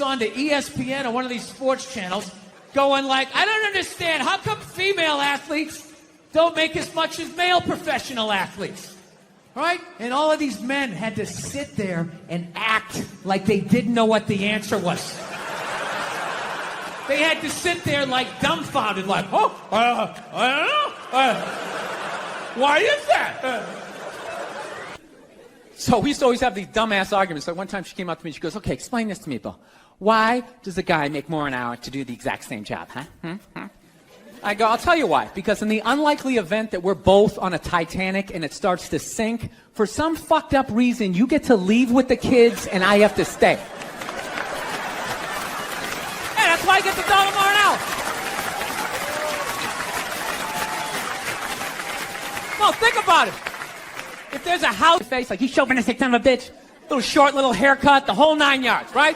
on to ESPN or one of these sports channels going like, I don't understand, how come female athletes don't make as much as male professional athletes? Right? And all of these men had to sit there and act like they didn't know what the answer was. They had to sit there like dumbfounded, like, I don't know. Why is that? So we used to always have these dumbass arguments. Like one time she came up to me, she goes, okay, explain this to me, Bill. Why does a guy make more an hour to do the exact same job, huh? I go, I'll tell you why. Because in the unlikely event that we're both on a Titanic and it starts to sink, for some fucked up reason, you get to leave with the kids and I have to stay. Hey, that's why I get the $1 more an hour. No, think about it. If there's a house face, like, you chauvinistic son of a bitch, little short, little haircut, the whole 9 yards, right?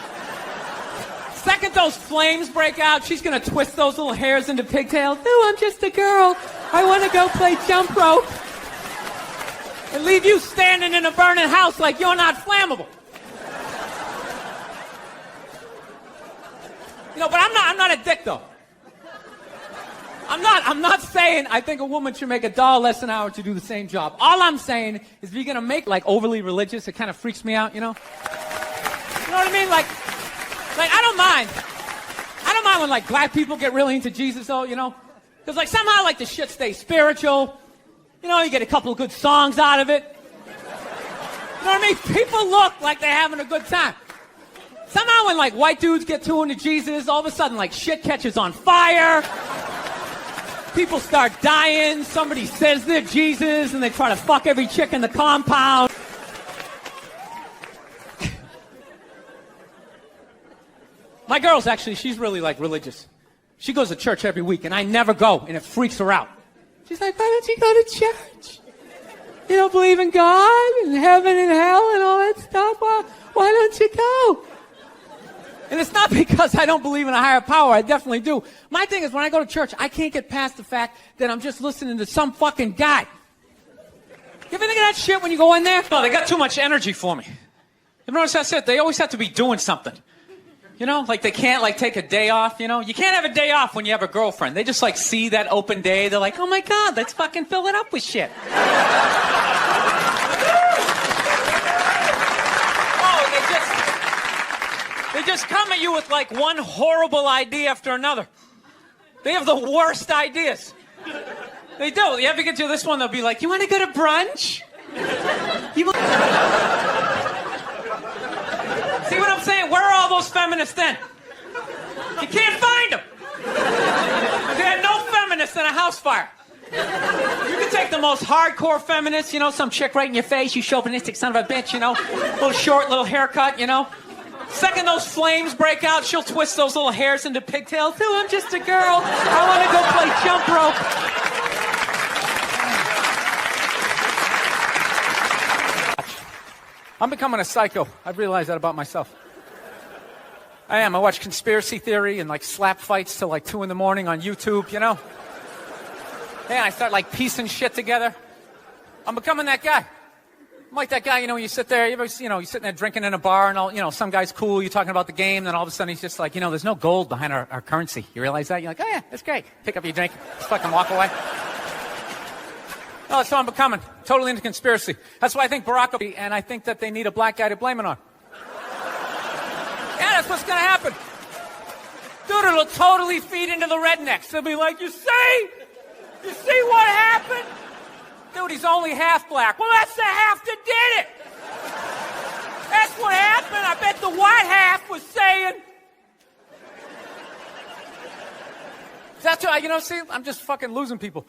Second those flames break out, she's gonna twist those little hairs into pigtails. No, I'm just a girl. I want to go play jump rope. And leave you standing in a burning house like you're not flammable. You know, but I'm not a dick, though. I'm not saying I think a woman should make $1 less an hour to do the same job. All I'm saying is if you're gonna make like overly religious, it kind of freaks me out, you know? You know what I mean? Like I don't mind when like black people get really into Jesus, though, you know? Because like somehow like the shit stays spiritual. You know, you get a couple of good songs out of it. You know what I mean? People look like they're having a good time. Somehow when like white dudes get too into Jesus, all of a sudden like shit catches on fire. People start dying, somebody says they're Jesus, and they try to fuck every chick in the compound. My girl's actually, she's really like religious. She goes to church every week, and I never go, and it freaks her out. She's like, why don't you go to church? You don't believe in God and heaven and hell and all that stuff? Why don't you go? And it's not because I don't believe in a higher power. I definitely do. My thing is when I go to church, I can't get past the fact that I'm just listening to some fucking guy. You ever think of that shit when you go in there? No, they got too much energy for me. You ever notice that's it? They always have to be doing something. You know, like they can't like take a day off, you know? You can't have a day off when you have a girlfriend. They just like see that open day. They're like, oh my God, let's fucking fill it up with shit. They just come at you with like one horrible idea after another. They have the worst ideas. They do. You ever get to this one, they'll be like, you want to go to brunch? See what I'm saying? Where are all those feminists then? You can't find them. There are no feminists in a house fire. You can take the most hardcore feminists, you know, some chick right in your face, you chauvinistic son of a bitch, you know, little short, little haircut, you know. Second those flames break out, she'll twist those little hairs into pigtails. Oh, I'm just a girl. I want to go play jump rope. I'm becoming a psycho. I've realized that about myself. I am. I watch conspiracy theory and like slap fights till like 2 in the morning on YouTube, you know? Yeah, I start like piecing shit together. I'm becoming that guy. I'm like that guy, you know, you sit there, you're sitting there drinking in a bar and all, you know, some guy's cool, you're talking about the game, then all of a sudden he's just like, you know, there's no gold behind our currency. You realize that? You're like, oh yeah, that's great. Pick up your drink, just fucking walk away. Oh, that's what I'm becoming. Totally into conspiracy. That's why I think Barack Obama, and I think that they need a black guy to blame it on. Yeah, that's what's gonna happen. Dude, it'll totally feed into the rednecks. They'll be like, you see what happened? Dude, he's only half black. Well, that's the half that did it. That's what happened. I bet the white half was saying. That's what, you know, see, I'm just fucking losing people.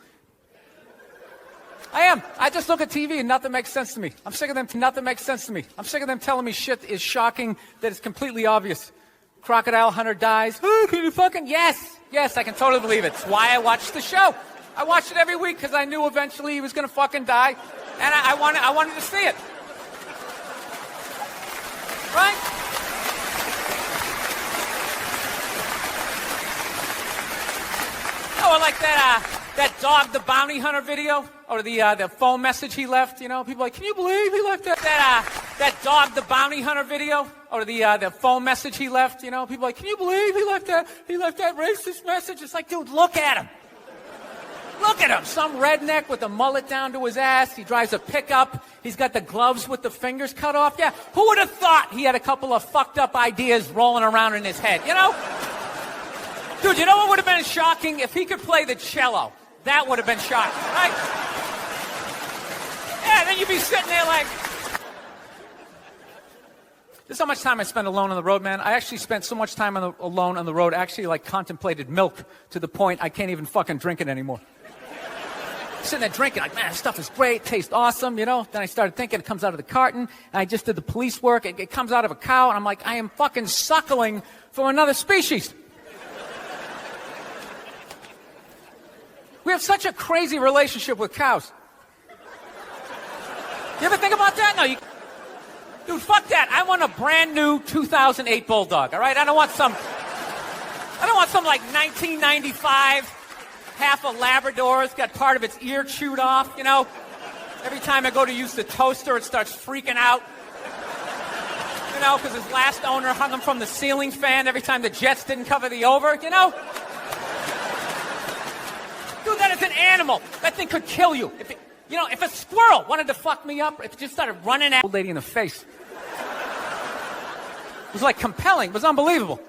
I am. I just look at TV and nothing makes sense to me. I'm sick of them. Nothing makes sense to me. I'm sick of them telling me shit is shocking that is completely obvious. Crocodile hunter dies. Oh, can you fucking? Yes, I can totally believe it. It's why I watch the show. I watched it every week because I knew eventually he was going to fucking die, and I wanted to see it. Right? Oh, I like that dog, the bounty hunter video, or the phone message he left. You know, people are like, can you believe he left that that Dog the Bounty Hunter video, or the phone message he left, you know, people are like, can you believe he left that racist message? It's like, dude, look at him. Look at him. Some redneck with a mullet down to his ass. He drives a pickup. He's got the gloves with the fingers cut off. Yeah, who would have thought he had a couple of fucked up ideas rolling around in his head, you know? Dude, you know what would have been shocking? If he could play the cello. That would have been shocking, right? Yeah, then you'd be sitting there like... This is how much time I spend alone on the road, man. I actually spent so much time alone on the road, I actually like contemplated milk to the point I can't even fucking drink it anymore. Sitting there drinking, like, man, this stuff is great, tastes awesome, you know? Then I started thinking it comes out of the carton, and I just did the police work, it comes out of a cow, and I'm like, I am fucking suckling from another species. We have such a crazy relationship with cows. You ever think about that? No, you... Dude, fuck that. I want a brand new 2008 Bulldog, all right? I don't want some like 1995 half a Labrador. It's got part of its ear chewed off, you know? Every time I go to use the toaster, it starts freaking out. You know, because his last owner hung him from the ceiling fan every time the Jets didn't cover the over, you know? Dude, that is an animal. That thing could kill you. If a squirrel wanted to fuck me up, if it just started running at old lady in the face. It was like compelling. It was unbelievable.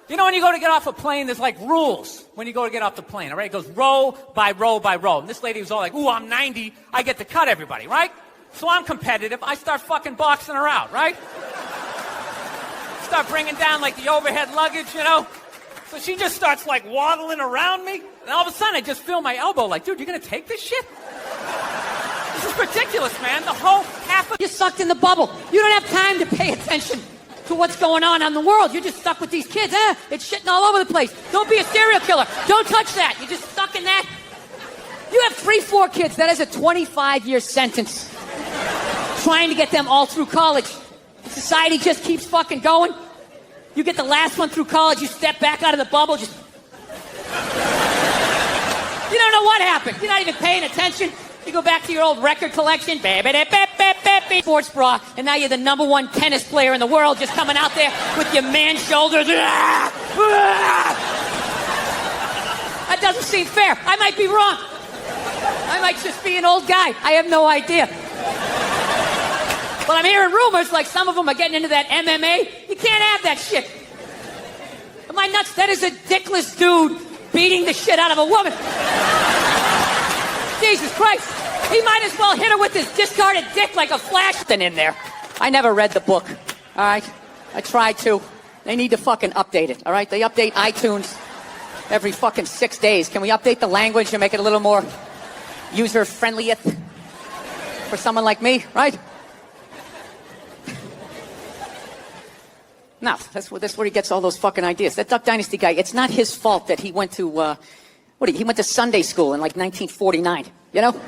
You know, when you go to get off a plane, there's like rules when you go to get off the plane, all right? It goes row by row by row. And this lady was all like, ooh, I'm 90. I get to cut everybody, right? So I'm competitive. I start fucking boxing her out, right? Start bringing down like the overhead luggage, you know? So she just starts like waddling around me. And all of a sudden I just feel my elbow like, dude, you're going to take this shit? This is ridiculous, man. The whole half of... You're sucked in the bubble. You don't have time to pay attention to what's going on in the world. You're just stuck with these kids. It's shitting all over the place. Don't be a serial killer. Don't touch that. You're just stuck in that. You have 3-4 kids. That is a 25-year sentence. Trying to get them all through college. Society just keeps fucking going. You get the last one through college. You step back out of the bubble. You don't know what happened. You're not even paying attention. You go back to your old record collection, sports bra, and now you're the #1 tennis player in the world, just coming out there with your man shoulders. That doesn't seem fair. I might be wrong. I might just be an old guy. I have no idea. But I'm hearing rumors like some of them are getting into that MMA. You can't have that shit. Am I nuts? That is a dickless dude beating the shit out of a woman. Jesus Christ. He might as well hit her with his discarded dick like a flash thing in there. I never read the book, all right? I tried to. They need to fucking update it, all right? They update iTunes every fucking 6 days. Can we update the language and make it a little more user-friendly for someone like me, right? No, that's where he gets all those fucking ideas. That Duck Dynasty guy, it's not his fault that he went to, he went to Sunday school in like 1949, you know?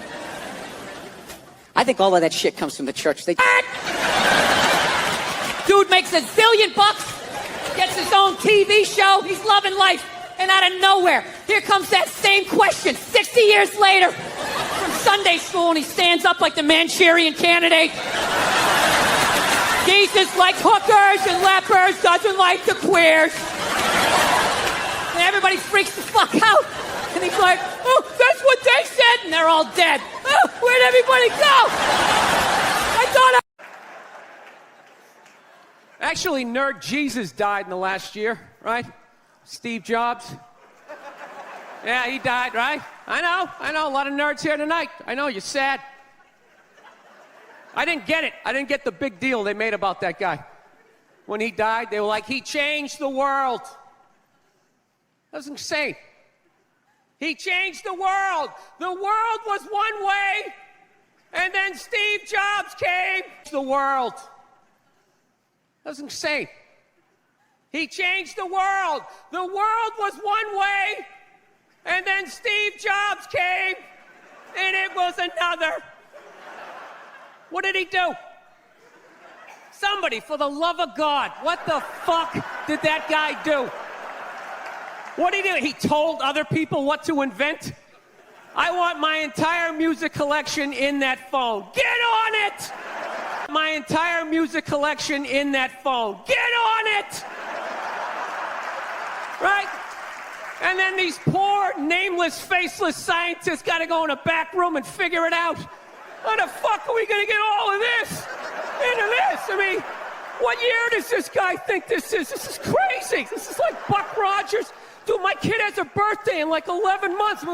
I think all of that shit comes from the church. Dude makes $1 zillion, gets his own TV show, he's loving life, and out of nowhere, here comes that same question 60 years later from Sunday school, and he stands up like the Manchurian Candidate. Jesus likes hookers and lepers, doesn't like the queers. And everybody freaks the fuck out. And he's like, oh, that's what they said. And they're all dead. Oh, where'd everybody go? I thought Actually, Nerd Jesus died in the last year, right? Steve Jobs. Yeah, he died, right? I know. A lot of nerds here tonight. I know, you're sad. I didn't get it. I didn't get the big deal they made about that guy. When he died, they were like, he changed the world. That was insane. He changed the world. The world was one way, and then Steve Jobs came. The world. That was insane. He changed the world. The world was one way, and then Steve Jobs came, and it was another. What did he do? Somebody, for the love of God, what the fuck did that guy do? What did he do? He told other people what to invent? I want my entire music collection in that phone. Get on it! my entire music collection in that phone. Get on it! Right? And then these poor, nameless, faceless scientists got to go in a back room and figure it out. How the fuck are we going to get all of this into this? I mean, what year does this guy think this is? This is crazy. This is like Buck Rogers. Dude, my kid has a birthday in like 11 months.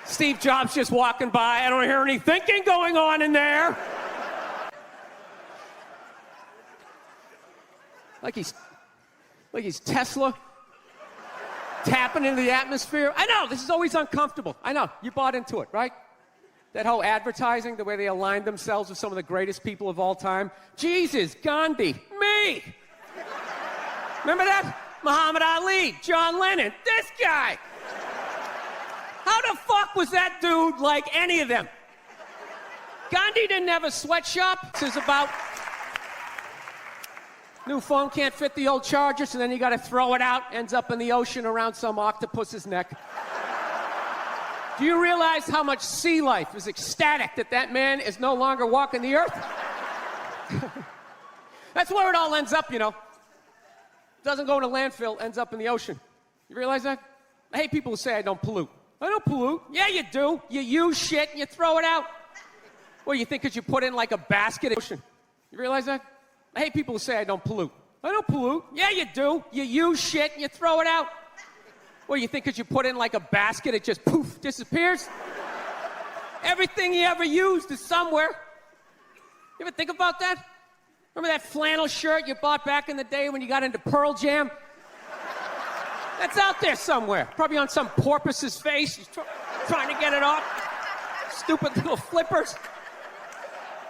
Steve Jobs just walking by. I don't hear any thinking going on in there. Like he's Tesla. Tapping into the atmosphere. I know, this is always uncomfortable. I know, you bought into it, right? That whole advertising, the way they aligned themselves with some of the greatest people of all time. Jesus, Gandhi, me. Remember that? Muhammad Ali, John Lennon, this guy. How the fuck was that dude like any of them? Gandhi didn't have a sweatshop. This is about new phone can't fit the old charger, so then you got to throw it out, ends up in the ocean around some octopus's neck. Do you realize how much sea life is ecstatic that that man is no longer walking the earth? That's where it all ends up, you know. Doesn't go in a landfill, ends up in the ocean. You realize that? I hate people who say I don't pollute. I don't pollute. Yeah, you do. You use shit and you throw it out. Well, you think because you put it in like a basket in the ocean. You realize that? I hate people who say I don't pollute. I don't pollute. Yeah, you do. You use shit and you throw it out. Well, you think because you put it in like a basket, it just poof, disappears? Everything you ever used is somewhere. You ever think about that? Remember that flannel shirt you bought back in the day when you got into Pearl Jam? That's out there somewhere. Probably on some porpoise's face. He's trying to get it off. Stupid little flippers.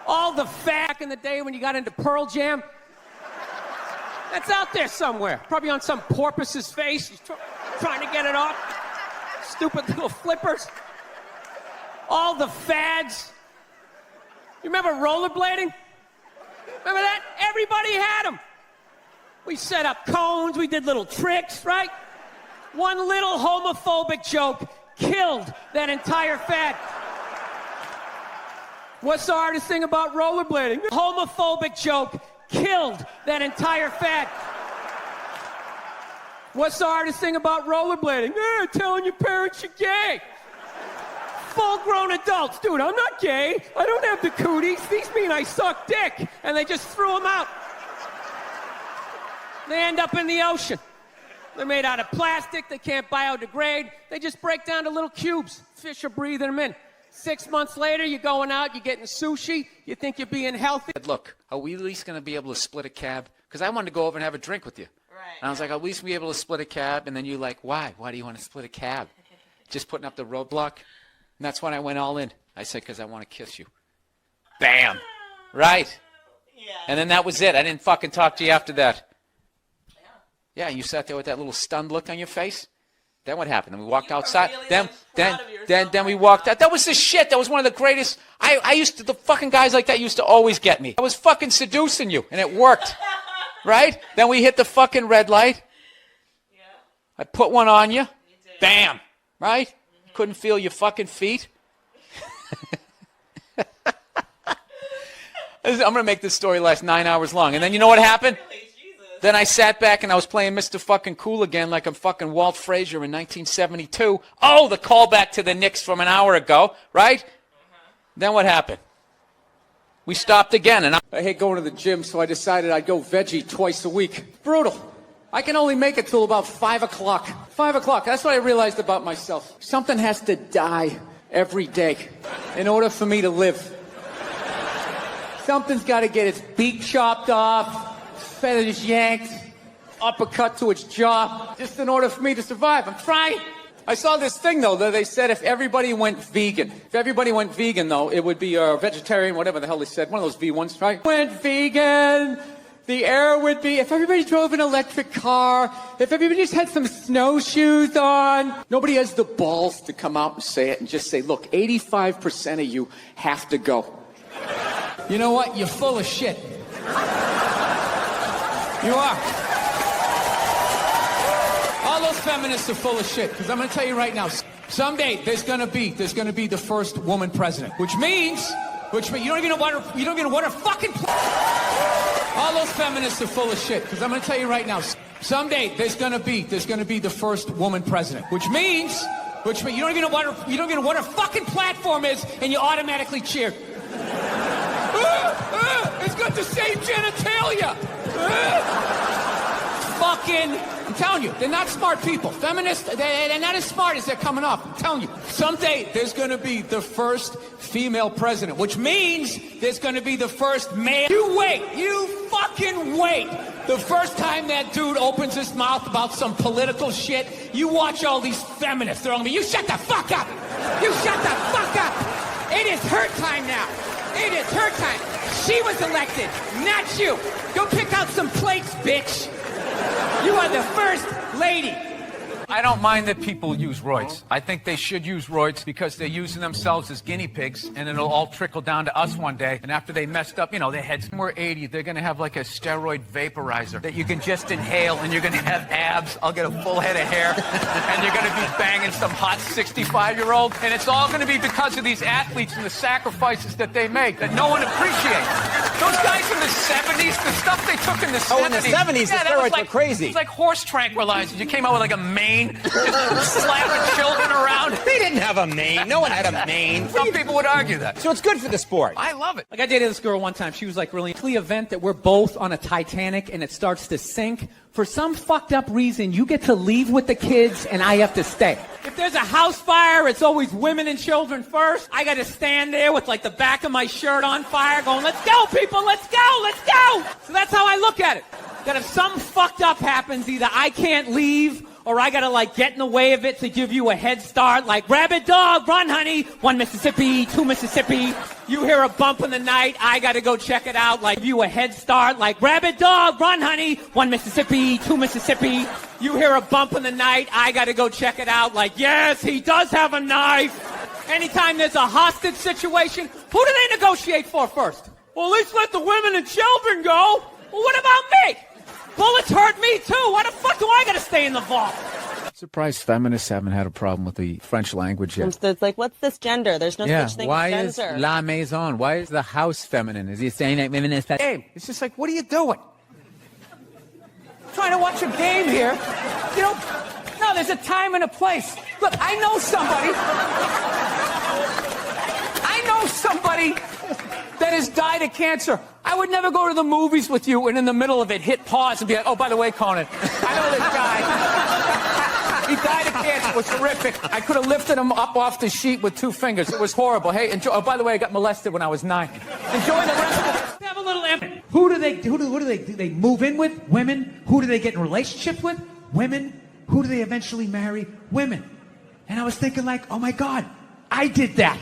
All the fat back in the day when you got into Pearl Jam. That's out there somewhere. Probably on some porpoise's face. He's trying to get it off. Stupid little flippers. All the fads. You remember rollerblading? Remember that? Everybody had them. We set up cones. We did little tricks, right? One little homophobic joke killed that entire fad. What's the hardest thing about rollerblading? Homophobic joke killed that entire fad. What's the hardest thing about rollerblading? Telling your parents you're gay. Full-grown adults. Dude, I'm not gay. I don't have the cooties. These mean I suck dick. And they just threw them out. They end up in the ocean. They're made out of plastic. They can't biodegrade. They just break down to little cubes. Fish are breathing them in. 6 months later, you're going out, you're getting sushi. You think you're being healthy. Look, are we at least going to be able to split a cab? Because I wanted to go over and have a drink with you. Right. And I was like, at least be able to split a cab. And then you're like, why? Why do you want to split a cab? Just putting up the roadblock? And that's when I went all in. I said, because I want to kiss you. Bam. Right. Yeah. And then that was it. I didn't fucking talk to you after that. Yeah, you sat there with that little stunned look on your face. Then what happened? Then we walked outside. Really Then we walked out. That was the shit. That was one of the greatest. I used to, the fucking guys like that used to always get me. I was fucking seducing you, and it worked. Right? Then we hit the fucking red light. Yeah. I put one on you. You did. Bam. Right? Mm-hmm. Couldn't feel your fucking feet. I'm going to make this story last 9 hours long. And then you know what happened? Really, Jesus. Then I sat back and I was playing Mr. Fucking Cool again like I'm fucking Walt Frazier in 1972. Oh, the callback to the Knicks from an hour ago, right? Then what happened? We stopped again, and I hate going to the gym, so I decided I'd go veggie twice a week. Brutal. I can only make it till about 5 o'clock. 5 o'clock, that's what I realized about myself. Something has to die every day in order for me to live. Something's got to get its beak chopped off, feathers yanked, uppercut to its jaw, just in order for me to survive. I'm trying. I saw this thing, though, that they said if everybody went vegan. If everybody went vegan, though, it would be vegetarian, whatever the hell they said. One of those V ones, right? Went vegan. The air would be, if everybody drove an electric car, if everybody just had some snowshoes on. Nobody has the balls to come out and say it and just say, look, 85% of you have to go. You know what? You're full of shit. You are. All those feminists are full of shit, because I'm going to tell you right now, someday there's going to be the first woman president, which means Which means you don't even know what a fucking... All those feminists are full of shit, because I'm going to tell you right now, someday there's going to be the first woman president, which means you don't even know what her fucking platform is, and you automatically cheer. It's got the same genitalia. I'm telling you, they're not smart people. Feminists, they're not as smart as they're coming off. I'm telling you, someday there's going to be the first female president, which means there's going to be the first male. You fucking wait. The first time that dude opens his mouth about some political shit, you watch all these feminists. They're all going to be, you shut the fuck up. You shut the fuck up. It is her time now. It is her time. She was elected, not you. Go pick out some plates, bitch. You are the first lady. I don't mind that people use roids. I think they should use roids because they're using themselves as guinea pigs, and it'll all trickle down to us one day. And after they messed up, their heads were 80, they're going to have like a steroid vaporizer that you can just inhale, and you're going to have abs. I'll get a full head of hair, and you're going to be banging some hot 65-year-old. And it's all going to be because of these athletes and the sacrifices that they make that no one appreciates. Those guys in the 70s, the stuff they took in the 70s. Oh, in the 70s, the steroids were crazy. It's like horse tranquilizers. You came out with like a mane, just slapping children around. They didn't have a mane. No one had a mane. Some people would argue that. So it's good for the sport. I love it. Like, I dated this girl one time. She was like, really, the event that we're both on a Titanic and it starts to sink. For some fucked up reason, you get to leave with the kids and I have to stay. If there's a house fire, it's always women and children first. I got to stand there with like the back of my shirt on fire going, let's go, people, let's go, let's go. So that's how I look at it. That if something fucked up happens, either I can't leave or I gotta like get in the way of it to give you a head start, like rabid dog, run honey, 1 Mississippi, 2 Mississippi. You hear a bump in the night, I gotta go check it out, like give you a head start, like rabid dog, run honey, 1 Mississippi, 2 Mississippi. You hear a bump in the night, I gotta go check it out, like yes, he does have a knife. Anytime there's a hostage situation, who do they negotiate for first? Well, at least let the women and children go. Well, what about me? Bullets hurt me too. Why the fuck do I gotta stay in the vault? Surprised feminists haven't had a problem with the French language yet. It's like, what's this gender? There's no such thing why as is gender. la maison? Why is the house feminine? Is he saying that women is Game. It's just like, what are you doing? Trying to watch a game here. No, there's a time and a place. Look, I know somebody that has died of cancer. I would never go to the movies with you and in the middle of it hit pause and be like, oh, by the way, Conan, I know this guy. He died of cancer. It was horrific. I could have lifted him up off the sheet with 2 fingers. It was horrible. Hey, enjoy. Oh, by the way, I got molested when I was 9. Enjoy the rest of it. Have a little empathy. Who do they move in with? Women. Who do they get in relationships with? Women. Who do they eventually marry? Women. And I was thinking like, oh my God, I did that.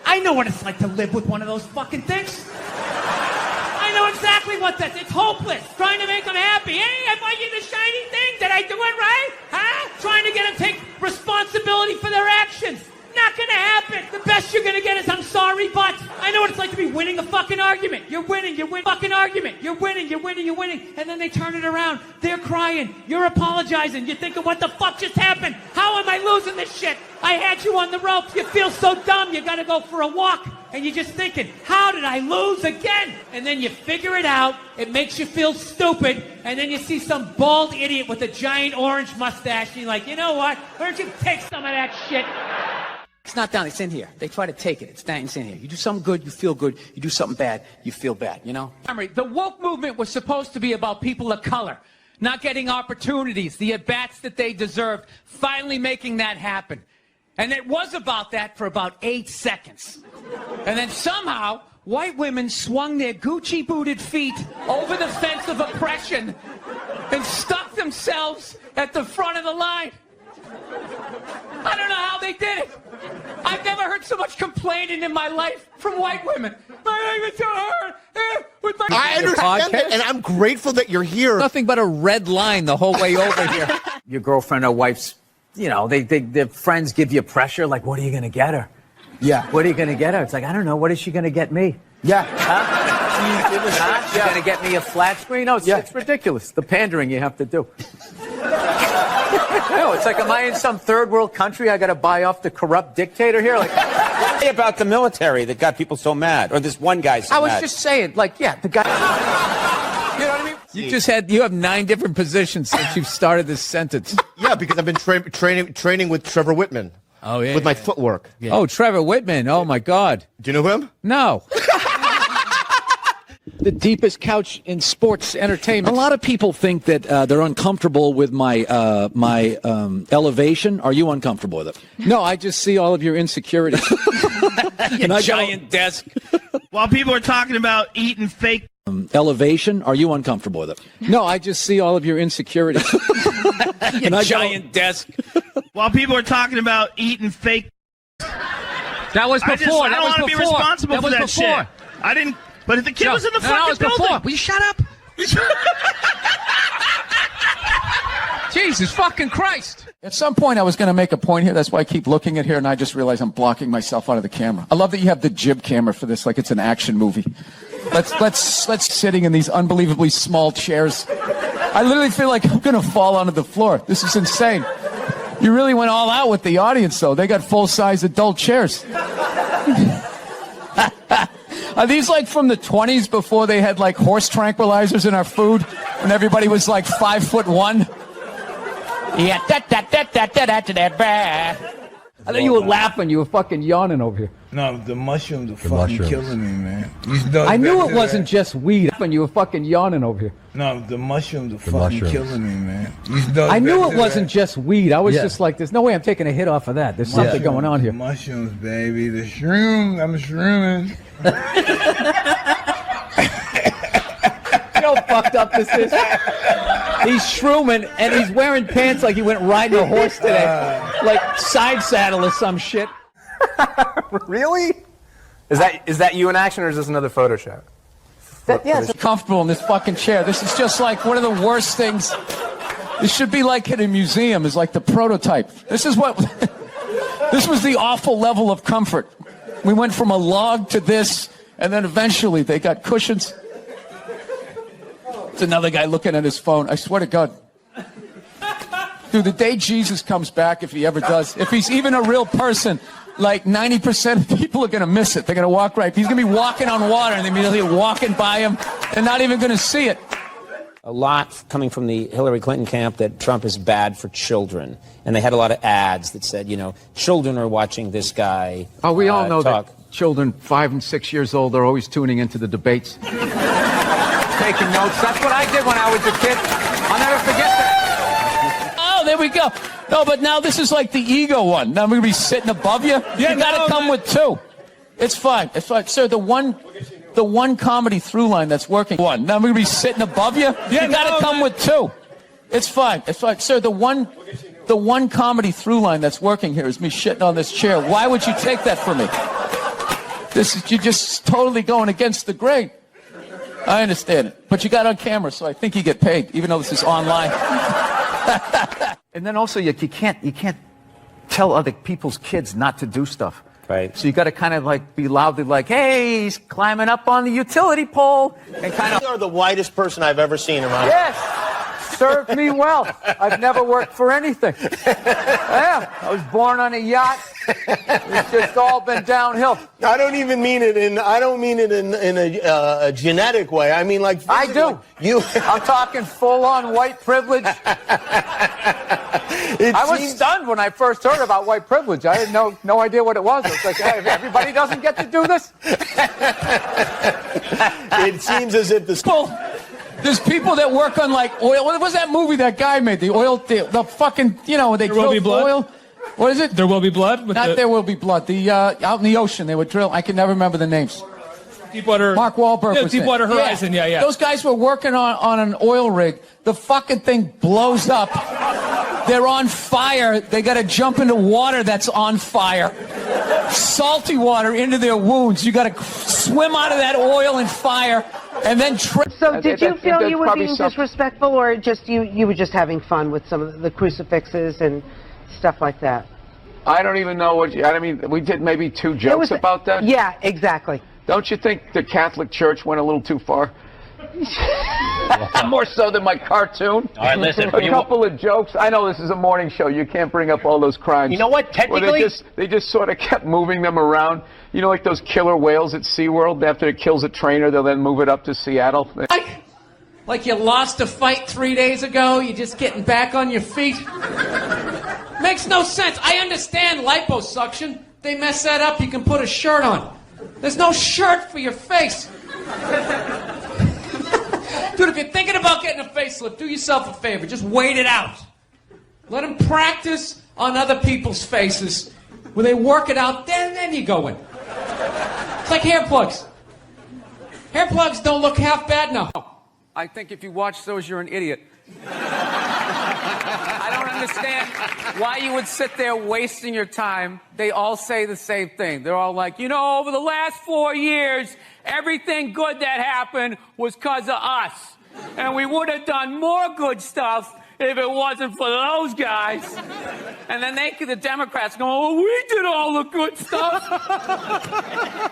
I know what it's like to live with one of those fucking things. I know exactly what that is. It's hopeless. Trying to make them happy. Hey, I find you the shiny thing. Did I do it right? Huh? Trying to get them to take responsibility for their actions. Not gonna happen. The best you're gonna get is I'm sorry, but I know what it's like to be winning a fucking argument. You're winning fucking argument. You're winning. And then they turn it around. They're crying. You're apologizing. You're thinking, what the fuck just happened? How am I losing this shit? I had you on the ropes. You feel so dumb. You gotta go for a walk. And you're just thinking, how did I lose again? And then you figure it out. It makes you feel stupid. And then you see some bald idiot with a giant orange mustache. And you're like, you know what? Why don't you take some of that shit? It's not down, it's in here. They try to take it. It's in here. You do something good, you feel good. You do something bad, you feel bad, you know? The woke movement was supposed to be about people of color, not getting opportunities, the at-bats that they deserved, finally making that happen. And it was about that for about 8 seconds. And then somehow, white women swung their Gucci-booted feet over the fence of oppression and stuck themselves at the front of the line. I don't know how they did it. I've never heard so much complaining in my life from white women. My life is so hard. I understand that, and I'm grateful that you're here. Nothing but a red line the whole way over here. Your girlfriend or wife's, their friends give you pressure, like, what are you going to get her? Yeah. What are you going to get her? It's like, I don't know. What is she going to get me? Yeah. Huh? She's going to get me a flat screen? No, it's ridiculous. The pandering you have to do. No, it's like, am I in some third world country? I got to buy off the corrupt dictator here? Like, Say about the military that got people so mad, or this one guy so I was mad. just saying, like, yeah, the guy. You know what I mean? You have 9 different positions since you've started this sentence. Yeah, because I've been training with Trevor Whitman. Oh, yeah. With my footwork. Yeah. Oh, Trevor Whitman. Oh, my God. Do you know him? No. The deepest couch in sports entertainment. A lot of people think that they're uncomfortable with my elevation. Are you uncomfortable with it? No, I just see all of your insecurities. Your giant desk. While people are talking about eating fake Elevation. Are you uncomfortable with it? No, I just see all of your insecurities. Your giant desk. While people are talking about eating fake. That was before. I don't want to be responsible for that shit. I didn't. But if the kid was in the fucking building. Before. Will you shut up? Jesus fucking Christ. At some point, I was going to make a point here. That's why I keep looking at here, and I just realized I'm blocking myself out of the camera. I love that you have the jib camera for this, like it's an action movie. Let's sitting in these unbelievably small chairs. I literally feel like I'm going to fall onto the floor. This is insane. You really went all out with the audience, though. They got full-size adult chairs. Are these like from the 20s before they had like horse tranquilizers in our food and everybody was like 5'1"? Yeah, I thought you were laughing. You were fucking yawning over here. No, the mushrooms are fucking killing me, man. I knew it wasn't just weed. And you were fucking yawning over here. No, the mushrooms are fucking killing me, man. I knew it wasn't just weed. I was just like, there's no way I'm taking a hit off of that. There's something going on here. Mushrooms, baby. The shrooms. I'm shrooming. You know how fucked up this is? He's shrooming, and he's wearing pants like he went riding a horse today. Like side saddle or some shit. Really? Is that you in action, or is this another photo shot? Yeah, comfortable in this fucking chair. This is just like one of the worst things. This should be like in a museum, is like the prototype. This is what, this was the awful level of comfort. We went from a log to this, and then eventually they got cushions. It's another guy looking at his phone. I swear to God. Dude, the day Jesus comes back, if he ever does, if he's even a real person, like 90% of people are going to miss it. They're going to walk right. He's going to be walking on water, and they're immediately walking by him and not even going to see it. A lot coming from the Hillary Clinton camp that Trump is bad for children. And they had a lot of ads that said, you know, children are watching this guy Oh, we all know talk. that children 5 and 6 years old are always tuning into the debates. Taking notes. That's what I did when I was a kid. I'll never forget that. Oh, there we go. No, but now this is like the ego one. Now I'm going to be sitting above you. Yeah, you got to come with 2. It's fine. It's fine. Sir, the one comedy through line that's working. Now I'm going to be sitting above you. Yeah, you got to come with 2. It's fine. It's fine. Sir, the one comedy through line that's working here is me shitting on this chair. Why would you take that from me? You're just totally going against the grain. I understand it. But you got on camera, so I think you get paid, even though this is online. And then also, you can't tell other people's kids not to do stuff. Right. So you got to kind of like be loudly like, hey, he's climbing up on the utility pole. And kind of. You are the whitest person I've ever seen in my life. Yes, served me well. I've never worked for anything. Yeah, I was born on a yacht. It's just all been downhill. I don't even mean it in. I don't mean it in a genetic way. I mean like. I do. I'm talking full-on white privilege. I was stunned when I first heard about white privilege. I had no idea what it was. It's like, hey, everybody doesn't get to do this. It seems as if the school. There's people that work on like oil. What was that movie that guy made? The oil, the fucking, you know, they drill oil. What is it? There Will Be Blood? There Will Be Blood. The out in the ocean, they would drill. I can never remember the names. Deepwater. Mark Wahlberg was Deepwater Horizon. Yeah. Those guys were working on an oil rig. The fucking thing blows up. They're on fire. They got to jump into water that's on fire. Salty water into their wounds. You got to swim out of that oil and fire, and then. So, did you feel you were being disrespectful, or just you were just having fun with some of the crucifixes and stuff like that? I don't even know what. I mean, we did maybe 2 jokes about that. Yeah, exactly. Don't you think the Catholic Church went a little too far? More so than my cartoon. All right, listen. A couple of jokes. I know this is a morning show. You can't bring up all those crimes. You know what? Technically, well, they just sort of kept moving them around. You know, like those killer whales at SeaWorld. After it kills a trainer, they'll then move it up to Seattle. Like you lost a fight 3 days ago, you're just getting back on your feet. Makes no sense. I understand liposuction. They mess that up, you can put a shirt on. There's no shirt for your face. Dude, if you're thinking about getting a facelift, do yourself a favor. Just wait it out. Let them practice on other people's faces. When they work it out, then you go in. It's like hair plugs. Hair plugs don't look half bad now. I think if you watch those, you're an idiot. I don't understand why you would sit there wasting your time. They all say the same thing. They're all like, you know, over the last 4 years, everything good that happened was because of us. And we would have done more good stuff if it wasn't for those guys. And then the Democrats go, oh, we did all the good stuff.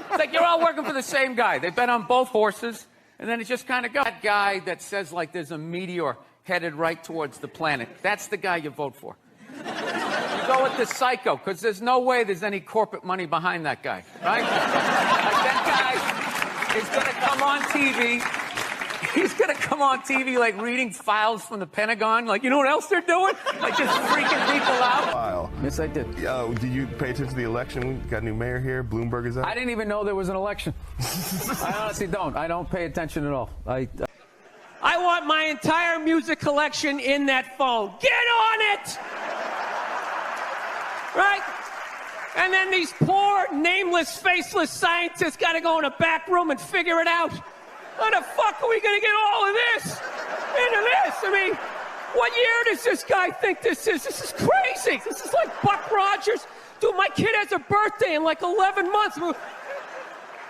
It's like you're all working for the same guy. They've been on both horses. And then it just kind of goes. That guy that says, like, there's a meteor headed right towards the planet. That's the guy you vote for. You go with the psycho, because there's no way there's any corporate money behind that guy, right? Like, that guy is going to come on TV. He's going to come on TV, like, reading files from the Pentagon. Like, you know what else they're doing? Like, just freaking people out. Wow. Yes, I did. Did you pay attention to the election? We got a new mayor here. Bloomberg is up. I didn't even know there was an election. I honestly don't. I don't pay attention at all. I want my entire music collection in that phone. Get on it! Right? And then these poor, nameless, faceless scientists got to go in a back room and figure it out. How the fuck are we going to get all of this into this? I mean, what year does this guy think this is? This is crazy. This is like Buck Rogers. Dude, my kid has a birthday in like 11 months.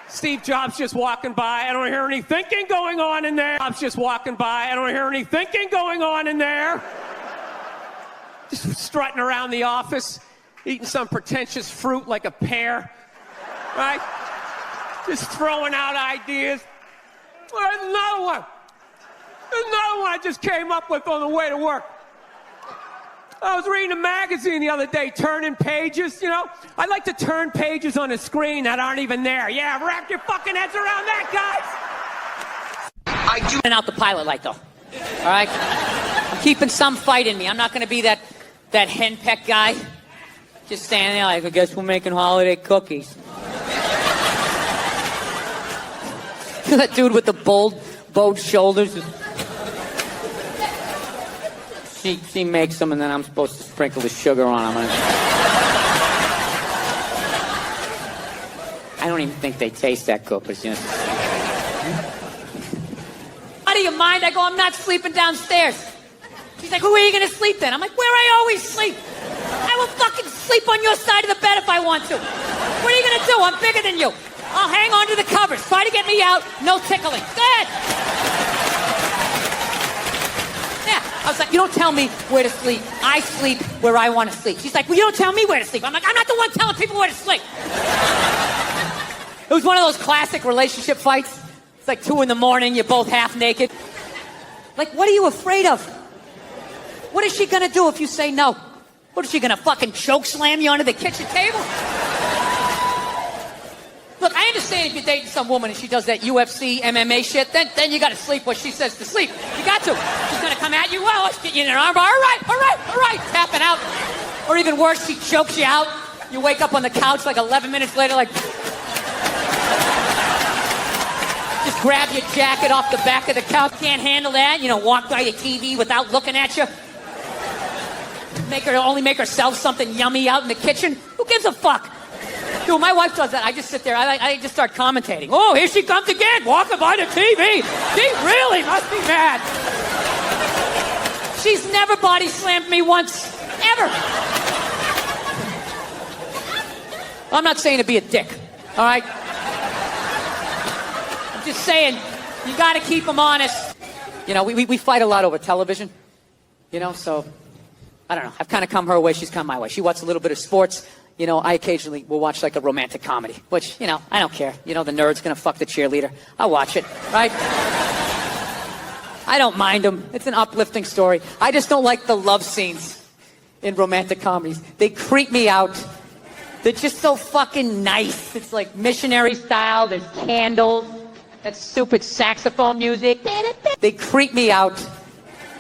Steve Jobs just walking by. I don't hear any thinking going on in there. Jobs just walking by. I don't hear any thinking going on in there. Just strutting around the office, eating some pretentious fruit like a pear. Right? Just throwing out ideas. There's another one. There's another one I just came up with on the way to work. I was reading a magazine the other day, turning pages, you know. I like to turn pages on a screen that aren't even there. Yeah, wrap your fucking heads around that, guys. I do. Out the pilot light, though. All right? I'm keeping some fight in me. I'm not going to be that henpeck guy. Just standing there like, I guess we're making holiday cookies. That dude with the bowed shoulders. She makes them, and then I'm supposed to sprinkle the sugar on them. I don't even think they taste that good, but you know. Out of your mind? I go, I'm not sleeping downstairs. She's like, who are you going to sleep then? I'm like, where I always sleep. I will fucking sleep on your side of the bed if I want to. What are you going to do? I'm bigger than you. I'll hang on to the covers. Try to get me out. No tickling. Go ahead. Yeah. I was like, you don't tell me where to sleep. I sleep where I want to sleep. She's like, well, you don't tell me where to sleep. I'm like, I'm not the one telling people where to sleep. It was one of those classic relationship fights. It's like 2 a.m, you're both half naked. Like, what are you afraid of? What is she going to do if you say no? What is she going to fucking choke slam you onto the kitchen table? Look, I understand if you're dating some woman and she does that UFC, MMA shit, then you got to sleep what she says to sleep. You got to. She's going to come at you, well, let's get you in an armbar. All right, tapping out. Or even worse, she chokes you out. You wake up on the couch like 11 minutes later, like... Just grab your jacket off the back of the couch. Can't handle that. You know, walk by your TV without looking at you. Only make herself something yummy out in the kitchen. Who gives a fuck? Dude, my wife does that. I just sit there. I just start commentating. Oh, here she comes again, walking by the TV. She really must be mad. She's never body slammed me once, ever. I'm not saying to be a dick, all right? I'm just saying, you got to keep them honest. You know, we fight a lot over television, you know, so, I don't know. I've kind of come her way, she's come my way. She watches a little bit of sports. You know, I occasionally will watch like a romantic comedy, which, you know, I don't care. You know, the nerd's going to fuck the cheerleader. I'll watch it, right? I don't mind them. It's an uplifting story. I just don't like the love scenes in romantic comedies. They creep me out. They're just so fucking nice. It's like missionary style. There's candles. That stupid saxophone music. They creep me out.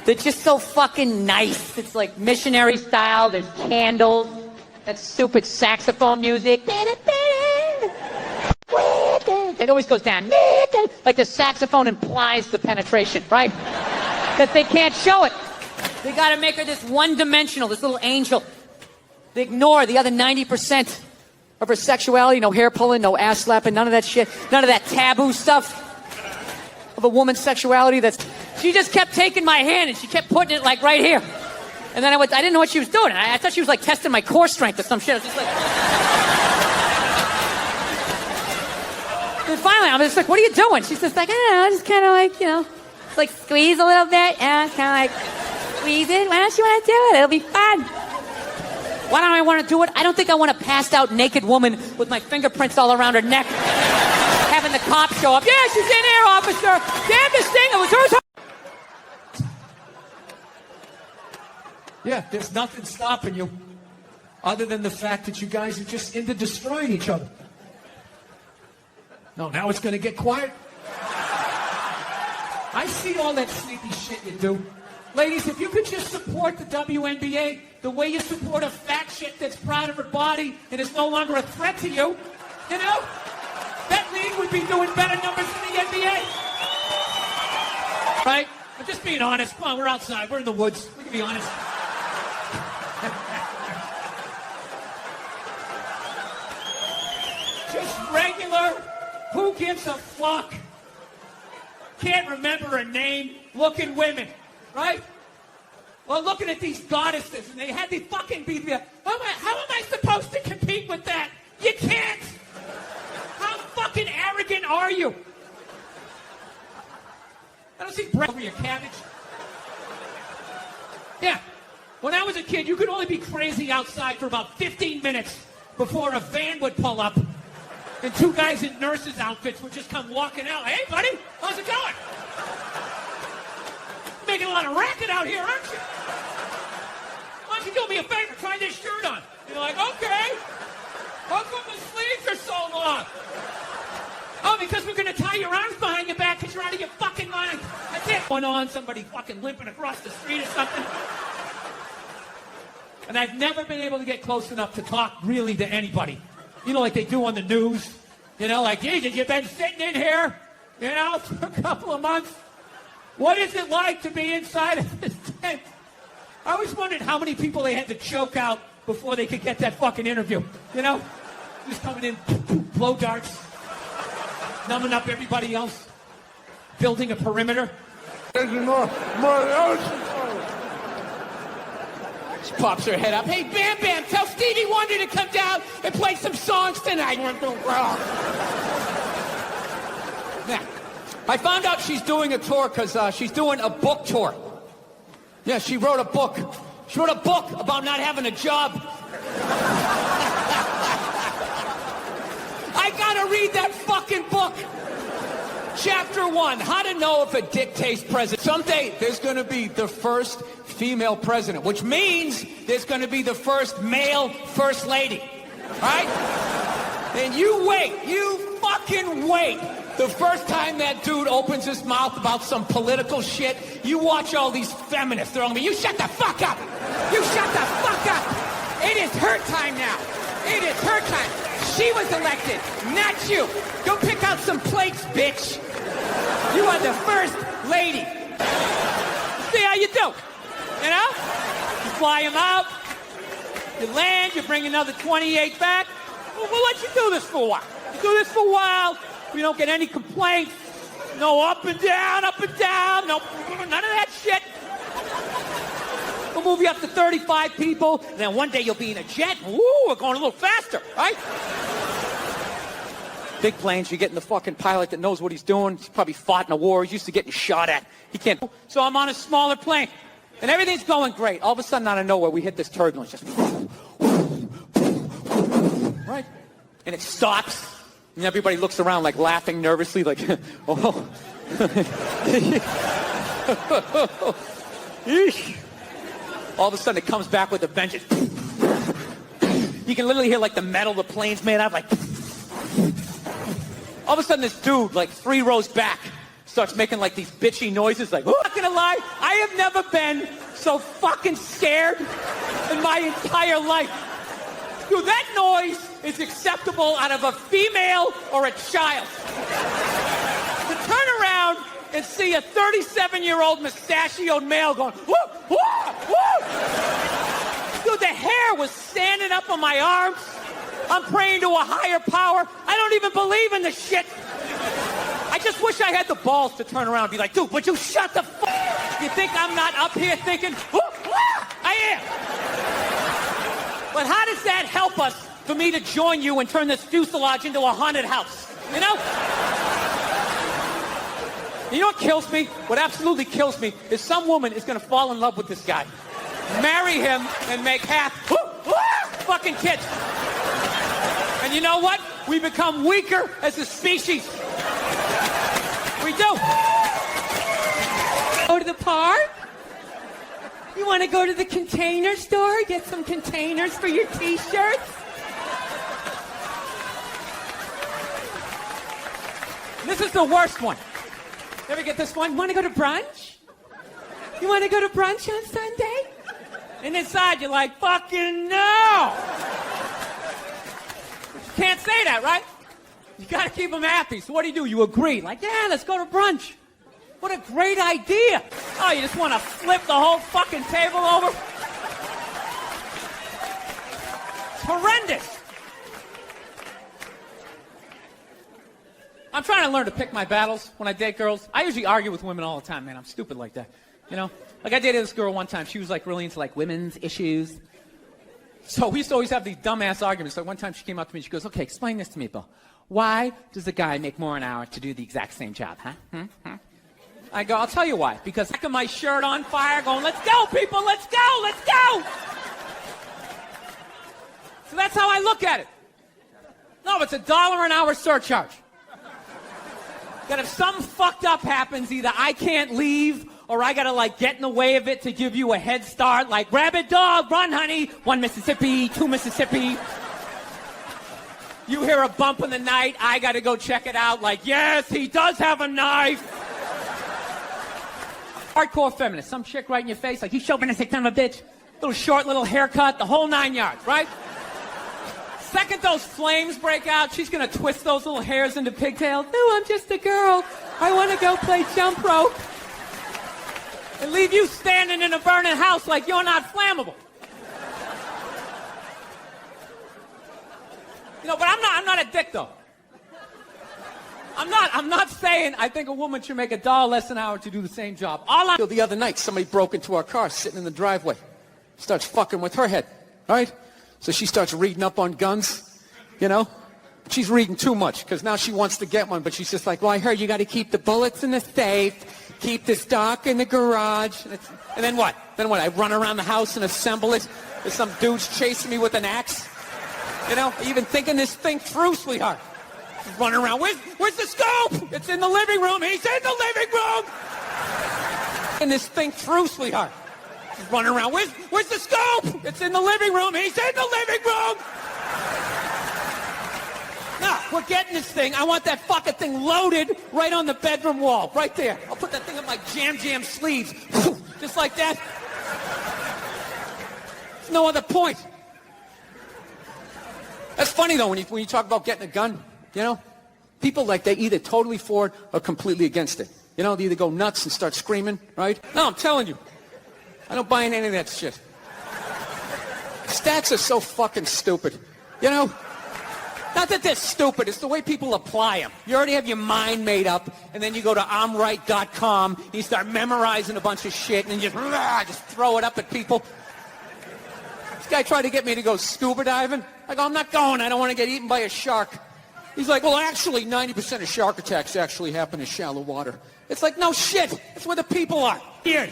They're just so fucking nice. It's like missionary style. There's candles. That stupid saxophone music. It always goes down. Like the saxophone implies the penetration, right? Because they can't show it. They got to make her this one-dimensional, this little angel. They ignore the other 90% of her sexuality. No hair pulling, no ass slapping, none of that shit. None of that taboo stuff of a woman's sexuality. She just kept taking my hand and she kept putting it like right here. And then I didn't know what she was doing. I thought she was like testing my core strength or some shit. I was just like... And finally, I'm just like, what are you doing? She's just like, I don't know, just kind of like, like squeeze a little bit. Yeah, kind of like squeeze it. Why don't you want to do it? It'll be fun. Why don't I want to do it? I don't think I want a passed out naked woman with my fingerprints all around her neck. Having the cops show up. Yeah, she's in here, officer. Damn this thing, it was hers. Yeah, there's nothing stopping you other than the fact that you guys are just into destroying each other. No, now it's going to get quiet. I see all that sneaky shit you do. Ladies, if you could just support the WNBA the way you support a fat shit that's proud of her body and is no longer a threat to you, that league would be doing better numbers than the NBA. Right? I'm just being honest. Come on, we're outside. We're in the woods. We can be honest. Just regular. Who gives a fuck? Can't remember her name. Looking women, right? Well, looking at these goddesses, and they had to fucking be there. How am I supposed to compete with that? You can't. How fucking arrogant are you? I don't see bread over your cabbage. Yeah. When I was a kid, you could only be crazy outside for about 15 minutes before a van would pull up. And two guys in nurses' outfits would just come walking out. Hey, buddy, how's it going? Making a lot of racket out here, aren't you? Why don't you do me a favor? Try this shirt on. You're like, okay. How come the sleeves are so long? Oh, because we're going to tie your arms behind your back because you're out of your fucking mind. That's it. One on, somebody fucking limping across the street or something. And I've never been able to get close enough to talk really to anybody. Like they do on the news. Like, hey, you've been sitting in here, for a couple of months. What is it like to be inside of this tent? I always wondered how many people they had to choke out before they could get that fucking interview. Just coming in, blow darts, numbing up everybody else, building a perimeter. She pops her head up. Hey, Bam Bam, tell Stevie Wonder to come down and play some songs tonight. Now, I found out she's doing a tour because she's doing a book tour. Yeah, she wrote a book. She wrote a book about not having a job. I gotta read that fucking book. Chapter 1, how to know if a dick tastes president. Someday there's going to be the first female president, which means there's going to be the first male first lady. Right? And you wait. You fucking wait. The first time that dude opens his mouth about some political shit, you watch all these feminists throwing me. You shut the fuck up. You shut the fuck up. It is her time now. It is her time. She was elected, not you. Go pick out some plates, bitch. You are the first lady. See how you do. You fly them out. You land. You bring another 28 back. We'll let you do this for a while. You do this for a while. We don't get any complaints. No up and down. No, none of that shit. We'll move you up to 35 people, and then one day you'll be in a jet. Woo, we're going a little faster, right? Big planes, you get in the fucking pilot that knows what he's doing. He's probably fought in a war. He's used to getting shot at. He can't. So I'm on a smaller plane, and everything's going great. All of a sudden, out of nowhere, we hit this turbulence. Just right? And it stops, and everybody looks around like laughing nervously, like, oh. Eesh. All of a sudden, it comes back with a vengeance. You can literally hear like the metal the plane's made out of, like. All of a sudden, this dude, like 3 rows back, starts making like these bitchy noises, like, I'm not gonna lie, I have never been so fucking scared in my entire life. Dude, that noise is acceptable out of a female or a child. To turn around and see a 37-year-old mustachioed male going, woo, woo, woo. Dude, the hair was standing up on my arms. I'm praying to a higher power. I don't even believe in this shit. I just wish I had the balls to turn around and be like, dude, would you shut the fuck up? You think I'm not up here thinking, woo, woo? I am. But how does that help us for me to join you and turn this fuselage into a haunted house? You know? You know what kills me? What absolutely kills me is some woman is going to fall in love with this guy, marry him, and make half fucking kids. And you know what? We become weaker as a species. We do. Go to the park? You want to go to the Container Store? Get some containers for your t-shirts? This is the worst one. Ever get this one? Want to go to brunch? You want to go to brunch on Sunday? And inside you're like, fucking no! But you can't say that, right? You gotta keep them happy. So what do? You agree. Like, yeah, let's go to brunch. What a great idea. Oh, you just want to flip the whole fucking table over? It's horrendous. I'm trying to learn to pick my battles when I date girls. I usually argue with women all the time, man. I'm stupid like that. You know? Like, I dated this girl one time. She was, like, really into, like, women's issues. So we used to always have these dumbass arguments. Like, one time she came up to me and she goes, okay, explain this to me, Bill. Why does a guy make more an hour to do the exact same job, huh? I go, I'll tell you why. Because I got my shirt on fire going, let's go, people, let's go, let's go! So that's how I look at it. No, it's $1 an hour surcharge. That if something fucked up happens, either I can't leave or I gotta like get in the way of it to give you a head start, like rabid dog, run honey, 1 Mississippi, 2 Mississippi. You hear a bump in the night, I gotta go check it out, like yes, he does have a knife. Hardcore feminist, some chick right in your face, like you chauvinistic son of a bitch, little short, little haircut, the whole 9 yards, right? Second those flames break out, she's gonna twist those little hairs into pigtails. No, I'm just a girl. I wanna go play jump rope. And leave you standing in a burning house like you're not flammable. You know, but I'm not a dick though. I'm not saying I think a woman should make $1 less an hour to do the same job. The other night, somebody broke into our car sitting in the driveway. Starts fucking with her head, right? So she starts reading up on guns, you know? She's reading too much because now she wants to get one, but she's just like, well, I heard you got to keep the bullets in the safe, keep the stock in the garage. And then what? I run around the house and assemble it. There's some dudes chasing me with an axe. You know, even thinking this thing through, sweetheart. She's running around. Where's the scope? It's in the living room. He's in the living room. And this thing through, sweetheart. She's running around. Where's the scope? It's in the living room. He's in the living room. Now, we're getting this thing. I want that fucking thing loaded right on the bedroom wall. Right there. I'll put that thing up my jam sleeves. Just like that. There's no other point. That's funny, though, when you talk about getting a gun, you know? People, like, they either totally for it or completely against it. You know, they either go nuts and start screaming, right? No, I'm telling you. I don't buy in any of that shit. Stats are so fucking stupid. You know? Not that they're stupid. It's the way people apply them. You already have your mind made up, and then you go to I'mRight.com, and you start memorizing a bunch of shit, and you just throw it up at people. This guy tried to get me to go scuba diving. I go, I'm not going. I don't want to get eaten by a shark. He's like, well, actually, 90% of shark attacks actually happen in shallow water. It's like, no shit. That's where the people are. Here.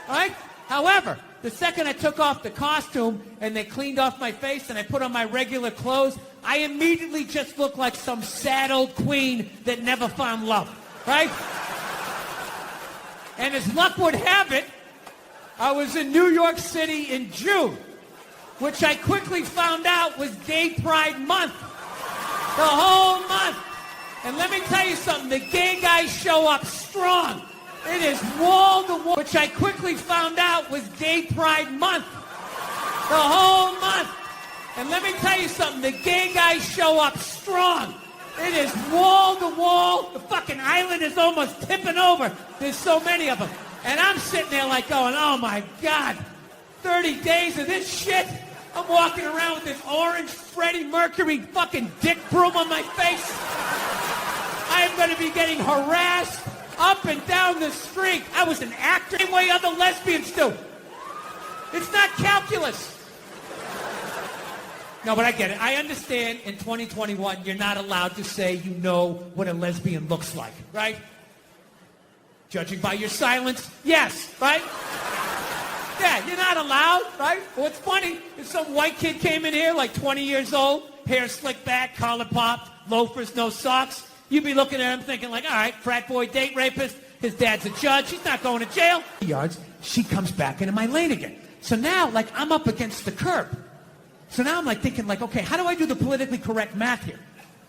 All right? However, the second I took off the costume and they cleaned off my face and I put on my regular clothes, I immediately just looked like some sad old queen that never found love. Right? And as luck would have it, I was in New York City in June, which I quickly found out was Gay Pride Month. The whole month. And let me tell you something, the gay guys show up strong. It is wall to wall, which I quickly found out was Gay Pride Month. The whole month. And let me tell you something, the gay guys show up strong. It is wall to wall. The fucking island is almost tipping over. There's so many of them. And I'm sitting there like going, oh my God, 30 days of this shit. I'm walking around with this orange Freddie Mercury fucking dick broom on my face. I am going to be getting harassed up and down the street. I was an actor, the same way other lesbians do. It's not calculus. No, but I get it. I understand in 2021 you're not allowed to say you know what a lesbian looks like, right? Judging by your silence, yes, right? Yeah, you're not allowed, right? What's funny is some white kid came in here like 20 years old, hair slicked back, collar popped, loafers, no socks. You'd be looking at him thinking like, all right, frat boy, date rapist, his dad's a judge, he's not going to jail. Yards, she comes back into my lane again. So now, like, I'm up against the curb. So now I'm like thinking like, okay, how do I do the politically correct math here?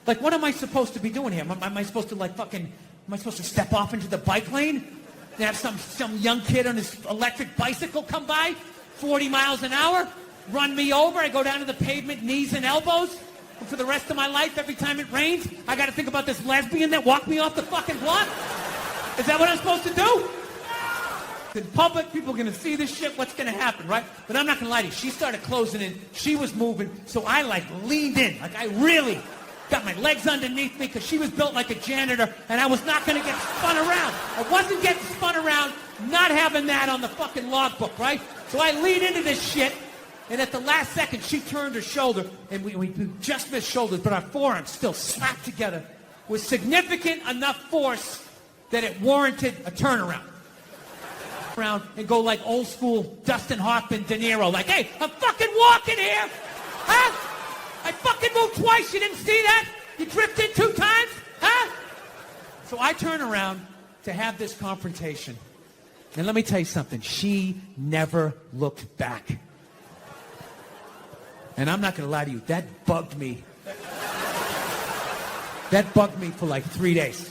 Like, what am I supposed to be doing here? Am I supposed to like fucking, am I supposed to step off into the bike lane and have some young kid on his electric bicycle come by, 40 miles an hour, run me over? I go down to the pavement, knees and elbows. And for the rest of my life, every time it rains, I got to think about this lesbian that walked me off the fucking block? Is that what I'm supposed to do? In public, people are going to see this shit. What's going to happen, right? But I'm not going to lie to you. She started closing in. She was moving. So I, like, leaned in. Like, I really got my legs underneath me because she was built like a janitor, and I was not going to get spun around. I wasn't getting spun around, not having that on the fucking logbook, right? So I leaned into this shit, and at the last second, she turned her shoulder, and we just missed shoulders, but our forearms still slapped together with significant enough force that it warranted a turnaround. Around and go like old school Dustin Hoffman, De Niro, like, hey, I'm fucking walking here, huh? I fucking moved twice, you didn't see that? You drifted 2 times, huh? So I turn around to have this confrontation, and let me tell you something, she never looked back. And I'm not gonna lie to you, that bugged me. That bugged me for like 3 days.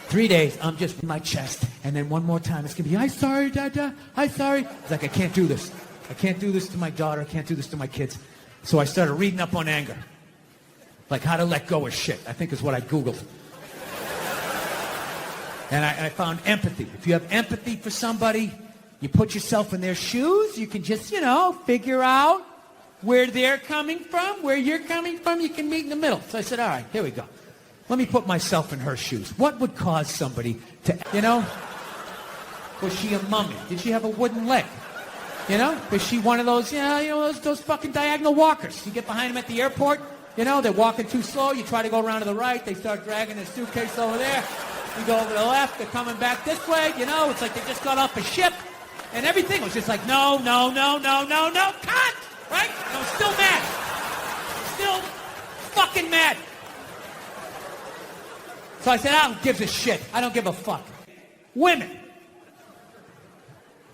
3 days, I'm just in my chest, and then one more time, it's gonna be, I'm sorry, Dada, I'm sorry. It's like, I can't do this. I can't do this to my daughter, I can't do this to my kids. So I started reading up on anger. Like how to let go of shit, I think is what I Googled. And I found empathy. If you have empathy for somebody, you put yourself in their shoes, you can just, you know, figure out where they're coming from, where you're coming from, you can meet in the middle. So I said, all right, here we go. Let me put myself in her shoes. What would cause somebody to, you know? Was she a mummy? Did she have a wooden leg? You know? Was she one of those, those fucking diagonal walkers? You get behind them at the airport, you know, they're walking too slow, you try to go around to the right, they start dragging their suitcase over there. You go over to the left, they're coming back this way, you know, it's like they just got off a ship. And everything was just like, no, cut! Right? And I was still mad. Still fucking mad. So I said, I don't give a shit. I don't give a fuck. Women.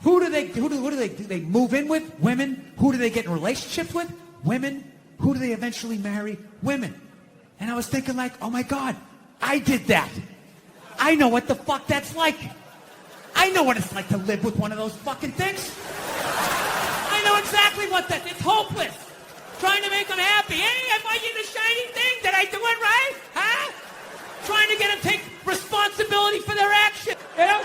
Who do they move in with? Women. Who do they get in relationships with? Women. Who do they eventually marry? Women. And I was thinking like, oh my God, I did that. I know what the fuck that's like. I know what it's like to live with one of those fucking things. I know exactly what that is. It's hopeless. Trying to make them happy. Hey, am I in the shiny thing? Did I do it right? Huh? Trying to get them to take responsibility for their action. You know?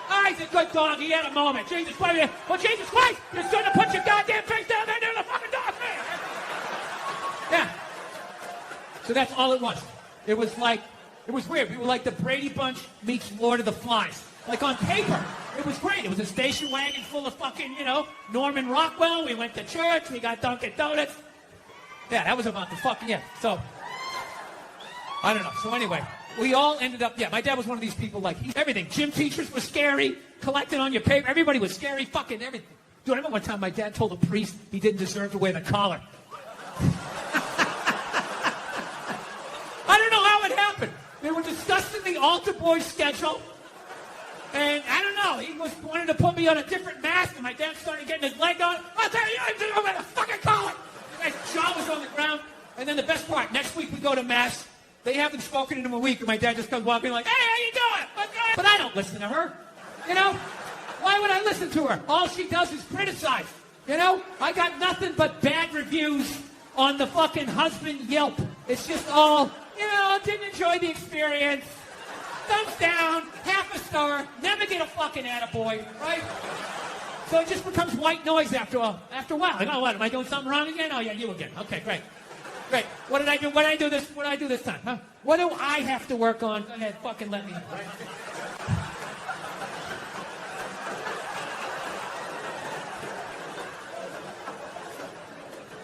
Oh, he's a good dog. He had a moment. Jesus Christ. Well, Jesus Christ, you shouldn't have put your goddamn face down there near the fucking dog, man. Yeah. So that's all it was. It was like, it was weird. We were like the Brady Bunch meets Lord of the Flies. Like on paper, it was great. It was a station wagon full of fucking, you know, Norman Rockwell. We went to church. We got Dunkin' Donuts. Yeah, that was about the fucking, yeah. So, I don't know. So anyway, we all ended up, yeah, my dad was one of these people like, everything. Gym teachers were scary. Collecting on your paper. Everybody was scary. Fucking everything. Dude, I remember one time my dad told a priest he didn't deserve to wear the collar. I don't know how it happened. They were discussing the altar boy schedule. And I don't know, he was wanting to put me on a different mask, and my dad started getting his leg on. I'll tell you, I'm going to fucking call it. My jaw was on the ground. And then the best part, next week we go to mass. They haven't spoken in a week, and my dad just comes walking like, hey, how you doing? What's going on? But I don't listen to her. You know? Why would I listen to her? All she does is criticize. You know? I got nothing but bad reviews on the fucking husband Yelp. It's just all, you know, didn't enjoy the experience. Thumbs down, half a star, never get a fucking attaboy, right? So it just becomes white noise after a while. Like, oh, what, am I doing something wrong again? Oh, yeah, you again. Okay, great. Great. What did I do? What did I do this time? Huh? What do I have to work on? Go ahead, fucking let me know, right?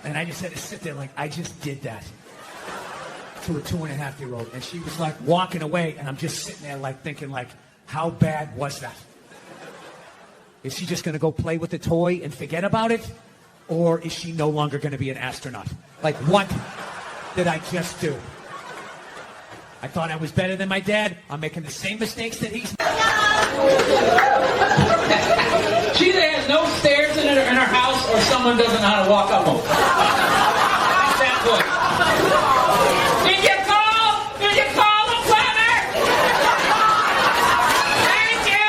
And I just had to sit there like, I just did that to a 2.5-year-old. And she was like walking away, and I'm just sitting there like thinking like, how bad was that? Is she just going to go play with the toy and forget about it? Or is she no longer going to be an astronaut? Like, what did I just do? I thought I was better than my dad. I'm making the same mistakes that he's... She either has no stairs in her house, or someone doesn't know how to walk up them. That's that point. Did you call the plumber? Thank you.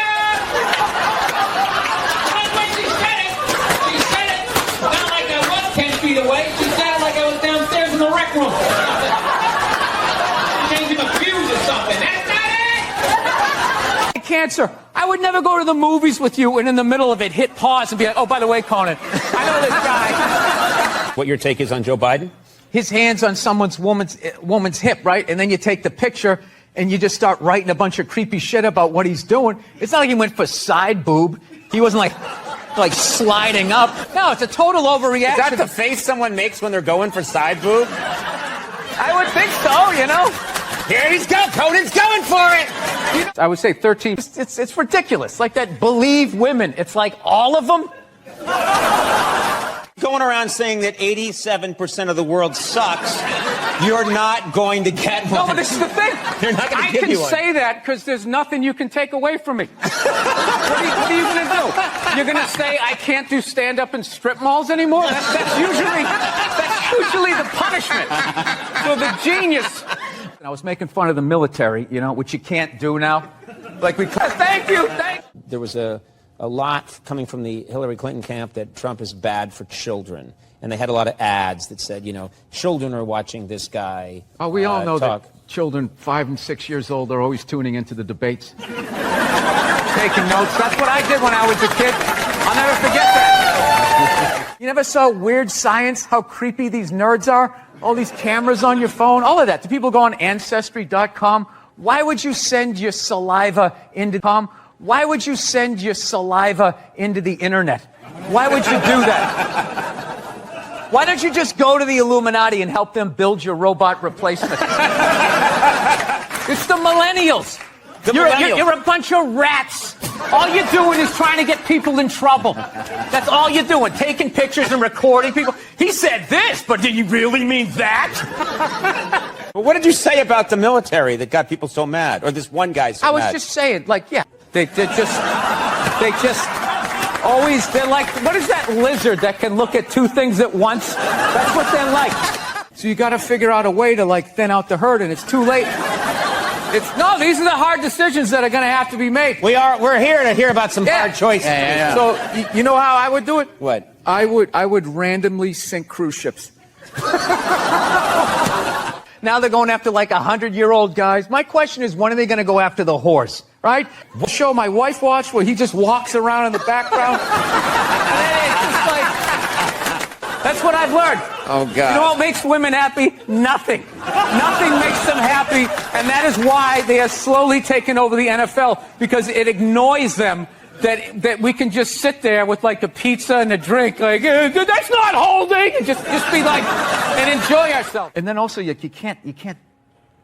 And when she said it not like I was 10 feet away. She said it like I was downstairs in the rec room. Changing a fuse or something. That's not it. Cancer. I would never go to the movies with you and in the middle of it hit pause and be like, oh, by the way, Conan, I know this guy. What your take is on Joe Biden? His hand's on woman's hip, right? And then you take the picture and you just start writing a bunch of creepy shit about what he's doing. It's not like he went for side boob. He wasn't like sliding up. No, it's a total overreaction. Is that the face someone makes when they're going for side boob? I would think so, you know. Here he's go. Conan's going for it. I would say 13. It's ridiculous. Like that Believe women. It's like all of them. Going around saying that 87% of the world sucks, you're not going to get one. No, but this is the thing. They're not going to give you one. I can say that because there's nothing you can take away from me. What are you going to do? You're going to say I can't do stand-up in strip malls anymore? That's usually the punishment. So the genius... I was making fun of the military, you know, which you can't do now. Like thank you. There was a lot coming from the Hillary Clinton camp that Trump is bad for children. And they had a lot of ads that said, you know, children are watching this guy. Oh, we all know talk. that children 5 and 6 years old are always tuning into the debates. Taking notes. That's what I did when I was a kid. I'll never forget that. You never saw Weird Science, how creepy these nerds are? All these cameras on your phone, all of that. Do people go on Ancestry.com? Why would you send your saliva into Why would you send your saliva into the internet? Why would you do that? Why don't you just go to the Illuminati and help them build your robot replacement? It's the millennials. You're a bunch of rats. All you're doing is trying to get people in trouble. That's all you're doing, taking pictures and recording people. He said this, but did he really mean that? Well, what did you say about the military that got people so mad? Or this one guy so mad? I was just saying, like, yeah, they just always, they're like, what is that lizard that can look at two things at once? That's what they're like. So you got to figure out a way to, like, thin out the herd, and it's too late. No, these are the hard decisions that are going to have to be made. We're here to hear about some hard choices. Yeah. So you know how I would do it? What? I would randomly sink cruise ships. Now they're going after like 100-year-old guys. My question is, when are they going to go after the horse? Right? The show my wife watched where he just walks around in the background. And it's just like, that's what I've learned. Oh, God. You know what makes women happy? Nothing. Nothing makes them happy, and that is why they are slowly taking over the NFL, because it annoys them that we can just sit there with like a pizza and a drink, like, that's not holding, and just be like, and enjoy ourselves. And then also, you can't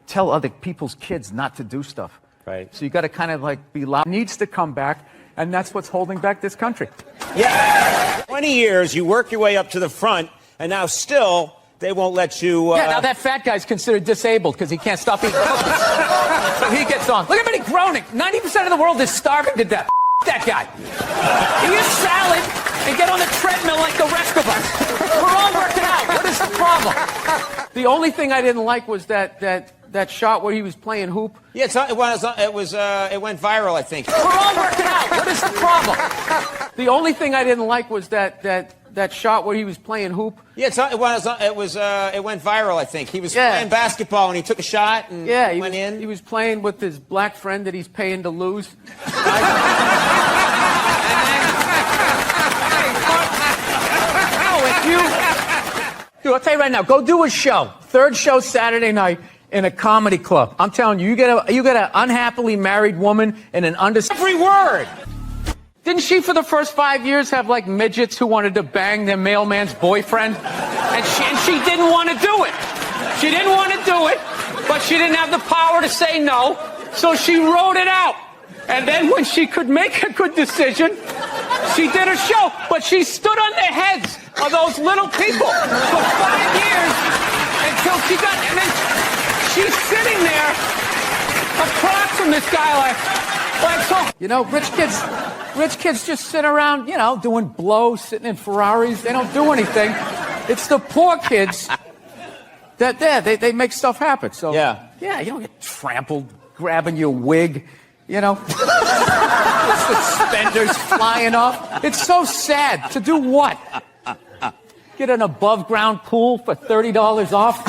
tell other people's kids not to do stuff. Right. So you got to kind of like be loud. It needs to come back, and that's what's holding back this country. Yeah. 20 years, you work your way up to the front, and now still they won't let you... Yeah, now that fat guy's considered disabled because he can't stop eating cookies. So he gets on. Look at him groaning. 90% of the world is starving to death. That guy. Eat a salad and get on the treadmill like the rest of us. We're all working out. What is the problem? The only thing I didn't like was that shot where he was playing hoop. Yeah, it went viral, I think. We're all working out. What is the problem? The only thing I didn't like was that shot where he was playing hoop. Yeah, it went viral, I think. He was playing basketball and he took a shot and went in. He was playing with his black friend that he's paying to lose. Dude, I'll tell you right now, go do a show. Third show Saturday night in a comedy club. I'm telling you, you get an unhappily married woman and an every word. Didn't she, for the first 5 years, have like midgets who wanted to bang their mailman's boyfriend? And she didn't want to do it. She didn't want to do it, but she didn't have the power to say no, so she wrote it out. And then when she could make a good decision, she did a show, but she stood on the heads of those little people for 5 years until she got, and then she's sitting there across from this guy like so. You know, rich kids just sit around, you know, doing blow, sitting in Ferraris. They don't do anything. It's the poor kids that they make stuff happen. So yeah, you don't get trampled, grabbing your wig. You know, suspenders flying off. It's so sad. To do what? Get an above-ground pool for $30 off?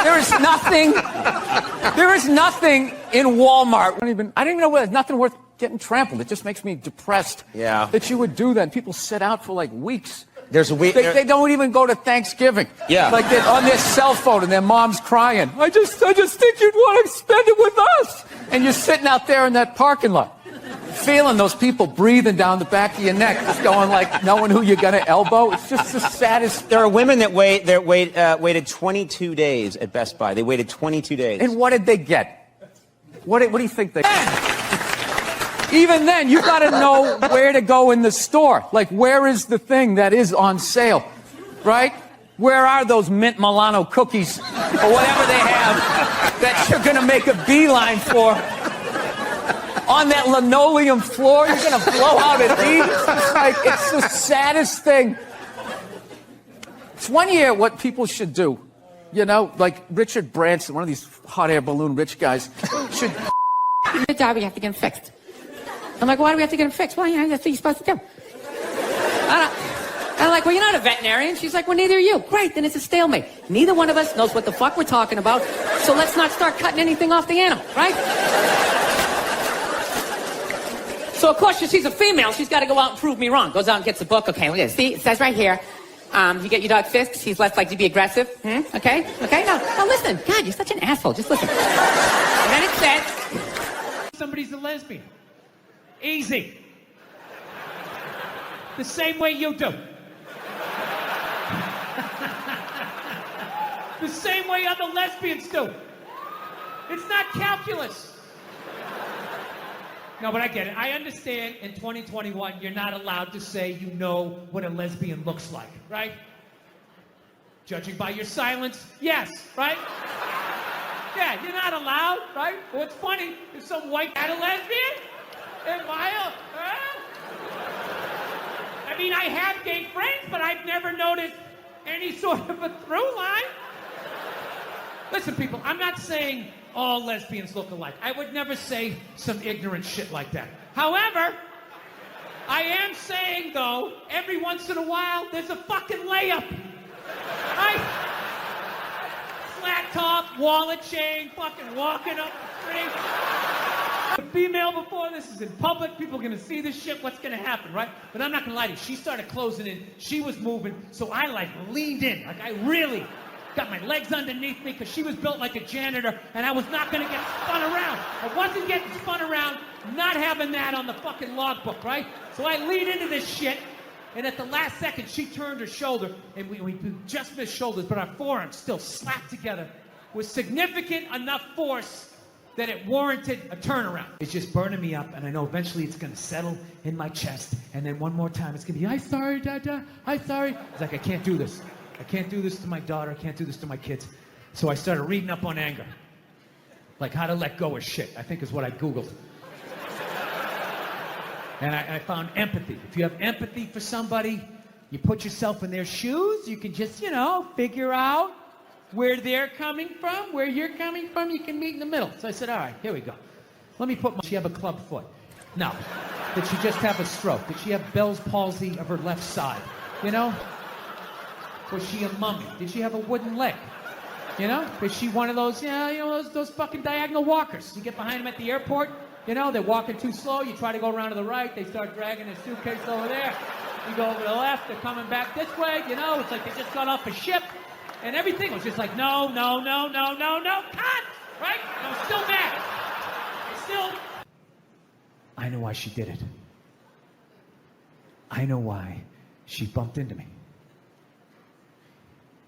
There is nothing in Walmart. I don't even know where there's nothing worth getting trampled. It just makes me depressed. Yeah. That you would do that. People sit out for like weeks. There's a week. They don't even go to Thanksgiving. Yeah. Like they're on their cell phone and their mom's crying. I just think you'd want to spend it with us. And you're sitting out there in that parking lot, feeling those people breathing down the back of your neck, just going like, knowing who you're gonna elbow. It's just the saddest. There are women that waited 22 days at Best Buy. They waited 22 days. And what did they get? What do you think they got? Even then, you got to know where to go in the store. Like, where is the thing that is on sale, right? Where are those mint Milano cookies or whatever they have that you're going to make a beeline for? On that linoleum floor, you're going to blow out and eat. It's the saddest thing. It's one year what people should do. You know, like Richard Branson, one of these hot air balloon rich guys, should... Your job, you have to get them fixed. I'm like, why do we have to get them fixed? Well, you know, that's what you're supposed to do. I'm like, well, you're not a veterinarian. She's like, well, neither are you. Great, then it's a stalemate. Neither one of us knows what the fuck we're talking about, so let's not start cutting anything off the animal, right? So, of course, she's a female. She's got to go out and prove me wrong. Goes out and gets a book. Okay, look at this. See, it says right here, you get your dog fixed, he's less likely to be aggressive. Okay? Now, listen. God, you're such an asshole. Just listen. And then it says... Somebody's a lesbian. Easy. The same way you do. The same way other lesbians do. It's not calculus. No, but I get it. I understand in 2021 you're not allowed to say you know what a lesbian looks like, right? Judging by your silence, yes, right? Yeah, you're not allowed, right? What's funny is some white guy a lesbian? Am I I mean, I have gay friends, but I've never noticed any sort of a through line. Listen, people, I'm not saying all lesbians look alike. I would never say some ignorant shit like that. However, I am saying, though, every once in a while, there's a fucking layup. Right? Flat top, wallet chain, fucking walking up the street. A female before this is in public. People are going to see this shit. What's going to happen, right? But I'm not going to lie to you. She started closing in. She was moving. So I, like, leaned in. Like, I really got my legs underneath me because she was built like a janitor, and I was not going to get spun around. I wasn't getting spun around, not having that on the fucking logbook, right? So I leaned into this shit, and at the last second, she turned her shoulder, and we just missed shoulders, but our forearms still slapped together with significant enough force that it warranted a turnaround. It's just burning me up, and I know eventually it's gonna settle in my chest, and then one more time it's gonna be, I'm sorry, Dada, I'm sorry. It's like, I can't do this. I can't do this to my daughter, I can't do this to my kids. So I started reading up on anger. Like how to let go of shit, I think is what I Googled. And I found empathy. If you have empathy for somebody, you put yourself in their shoes, you can just, you know, figure out where they're coming from, where you're coming from, you can meet in the middle. So I said, all right, here we go. Let me put she have a club foot? No. Did she just have a stroke? Did she have Bell's palsy of her left side? You know? Was she a mummy? Did she have a wooden leg? You know? Is she one of those, those fucking diagonal walkers? You get behind them at the airport, you know, they're walking too slow, you try to go around to the right, they start dragging their suitcase over there. You go over to the left, they're coming back this way, you know, it's like they just got off a ship, and everything was just like, no, cut! Right? And I'm still mad. I know why she did it. I know why she bumped into me.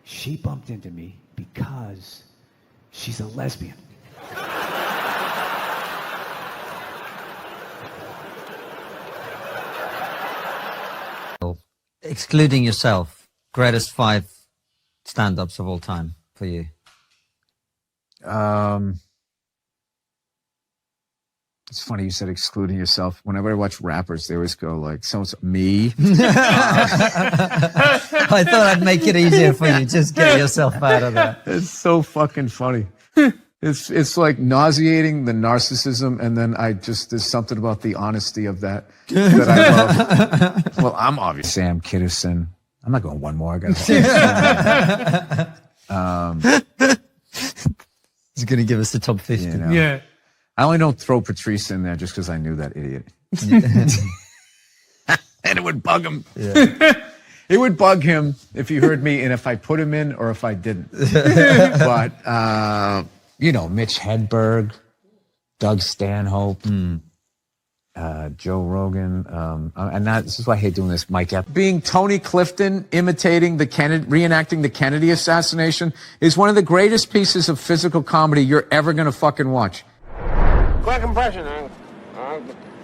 She bumped into me because she's a lesbian. Excluding yourself, greatest 5 stand-ups of all time for you. It's funny you said excluding yourself. Whenever I watch rappers, they always go like, "So me." I thought I'd make it easier for you. Just get yourself out of that. It's so fucking funny. It's like nauseating, the narcissism, and then there's something about the honesty of that I love. Well, I'm obviously Sam Kinison. I'm not going one more. I got He's going to give us the top 50. You know? Yeah. I only don't throw Patrice in there just because I knew that idiot. And it would bug him. Yeah. It would bug him if he heard me and if I put him in or if I didn't. But, you know, Mitch Hedberg, Doug Stanhope, Joe Rogan. And this is why I hate doing this, Mike. Being Tony Clifton, reenacting the Kennedy assassination is one of the greatest pieces of physical comedy you're ever going to fucking watch. Quick impression,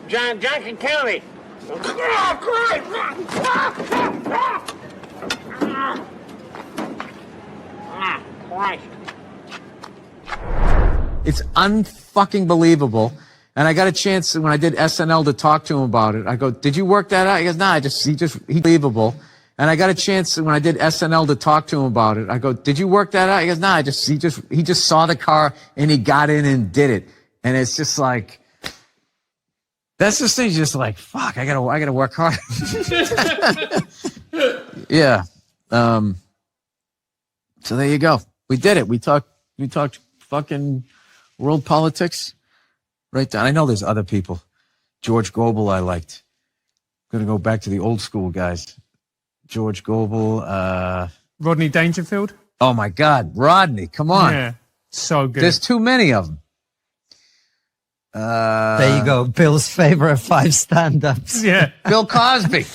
John Kennedy. It's unfucking believable. And I got a chance when I did SNL to talk to him about it. I go, "Did you work that out?" He goes, "Nah, he believable." And I got a chance when I did SNL to talk to him about it. I go, "Did you work that out?" He goes, "Nah, he just saw the car and he got in and did it." And it's just like, that's just thing. Just like, fuck, I gotta work hard. Yeah. So there you go. We did it. We talked fucking world politics right down. I know there's other people. George Gobel I liked. Gonna go back to the old school guys. George Gobel, Rodney Dangerfield. Oh my God, Rodney, come on. Yeah, so good. There's too many of them. There you go. Bill's favorite 5 stand-ups. Yeah. Bill Cosby.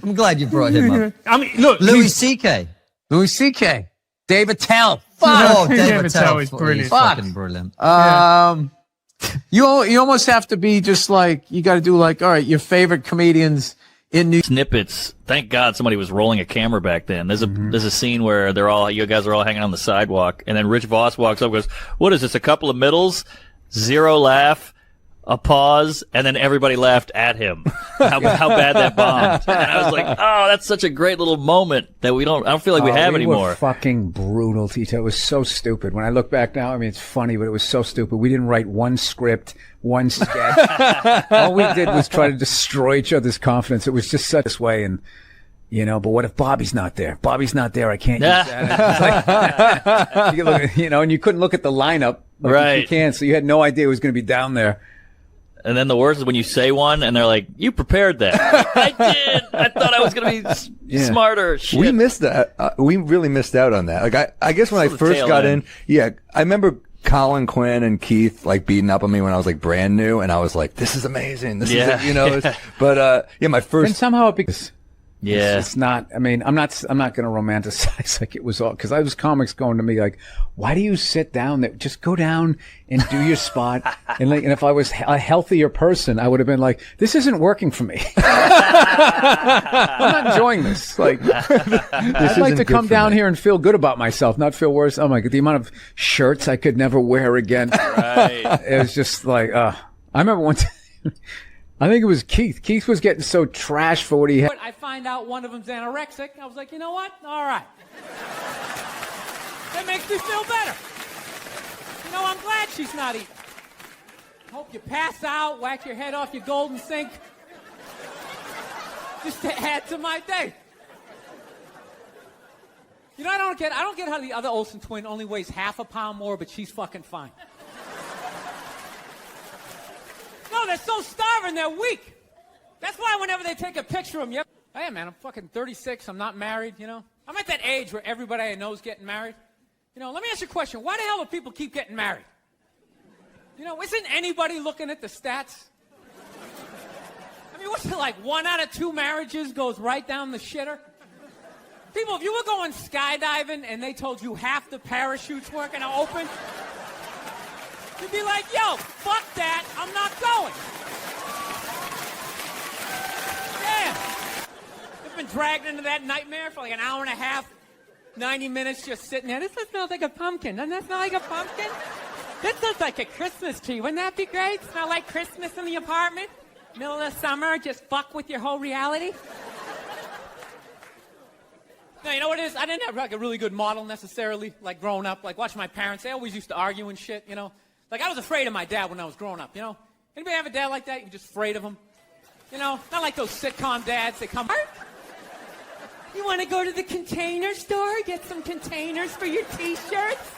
I'm glad you brought him up. I mean, look. Louis C.K. Dave Attell. Oh, Dave Attell is brilliant. He's fucking brilliant. You almost have to be just like, you got to do like, all right, your favorite comedians in New snippets. Thank God somebody was rolling a camera back then. There's a scene where you guys are all hanging on the sidewalk, and then Rich Voss walks up and goes, "What is this? A couple of middles? 0 laugh, a pause," and then everybody laughed at him. How bad that bombed. And I was like, oh, that's such a great little moment that I don't feel like we have anymore. Were fucking brutal, Tito. It was so stupid. When I look back now, I mean, it's funny, but it was so stupid. We didn't write one script, one sketch. All we did was try to destroy each other's confidence. It was just such this way. And, you know, but what if Bobby's not there? Bobby's not there. I can't use that. Like, you look, and you couldn't look at the lineup. Like right. You can't, so you had no idea it was going to be down there. And then the worst is when you say one and they're like, "You prepared that." I did. I thought I was going to be smarter. Shit. We missed that. We really missed out on that. Like, I guess when I first got in, I remember Colin Quinn and Keith like beating up on me when I was like brand new, and I was like, "This is amazing. This is it," But my first. And somehow it because Yeah. It's not, I mean, I'm not going to romanticize like it was all, because I was comics going to me like, why do you sit down there? Just go down and do your spot. And if I was a healthier person, I would have been like, this isn't working for me. I'm not enjoying this. Like, I'd like to come down here and feel good about myself, not feel worse. Oh my God, the amount of shirts I could never wear again. Right. It was just like, I remember one time, I think it was Keith. Keith was getting so trashed for what he had. I find out one of them's anorexic. I was like, you know what? All right. That makes me feel better. You know, I'm glad she's not eating. Hope you pass out, whack your head off your golden sink. Just to add to my day. You know, I don't get how the other Olsen twin only weighs half a pound more, but she's fucking fine. No, they're so starving, they're weak. That's why whenever they take a picture of them, hey, man, I'm fucking 36, I'm not married, you know? I'm at that age where everybody I know is getting married. You know, let me ask you a question. Why the hell do people keep getting married? You know, isn't anybody looking at the stats? I mean, what's it like? 1 out of 2 marriages goes right down the shitter? People, if you were going skydiving and they told you half the parachutes weren't going to open, you'd be like, yo, fuck that, I'm not going. Damn. I've been dragged into that nightmare for like an hour and a half, 90 minutes just sitting there. This smells like a pumpkin. Doesn't that smell like a pumpkin? This looks like a Christmas tree. Wouldn't that be great? Smell like Christmas in the apartment? Middle of summer, just fuck with your whole reality? No, you know what it is? I didn't have like a really good model necessarily, like growing up, like watching my parents. They always used to argue and shit, you know? Like, I was afraid of my dad when I was growing up, you know? Anybody have a dad like that? You're just afraid of him? You know? Not like those sitcom dads that come, you want to go to the Container Store, get some containers for your T-shirts?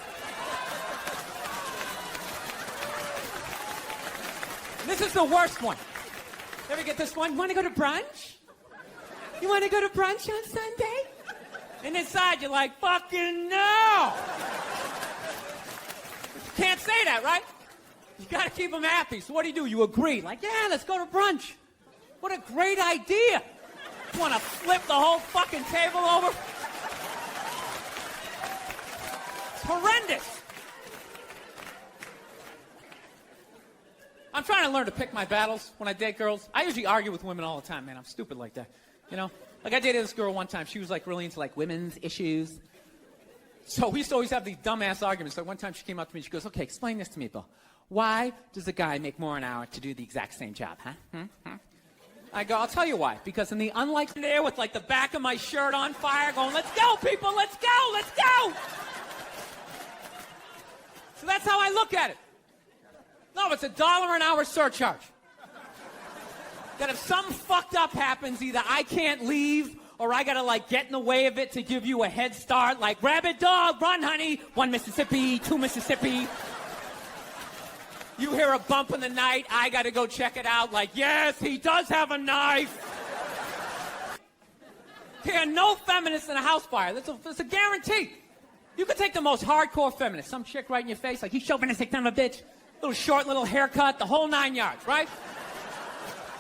This is the worst one. You ever get this one? You want to go to brunch? You want to go to brunch on Sunday? And inside you're like, fucking no! You can't say that, right? You gotta keep them happy. So what do? You agree. Like, yeah, let's go to brunch. What a great idea. You wanna flip the whole fucking table over? It's horrendous. I'm trying to learn to pick my battles when I date girls. I usually argue with women all the time, man. I'm stupid like that, you know? Like, I dated this girl one time. She was, like, really into, like, women's issues. So we used to always have these dumbass arguments. So one time she came up to me. She goes, okay, explain this to me, Bill. Why does a guy make more an hour to do the exact same job, huh? I go, I'll tell you why. Because in the unlikely there with, like, the back of my shirt on fire going, let's go, people, let's go, let's go! So that's how I look at it. No, it's $1 an hour surcharge. That if something fucked up happens, either I can't leave or I gotta like get in the way of it to give you a head start, like rabbit dog, run honey, 1 Mississippi, 2 Mississippi. You hear a bump in the night, I gotta go check it out, like yes, he does have a knife. There are no feminists in a house fire, that's a guarantee. You could take the most hardcore feminist, some chick right in your face, like he's chauvinistic son of a bitch, little short, little haircut, the whole 9 yards, right?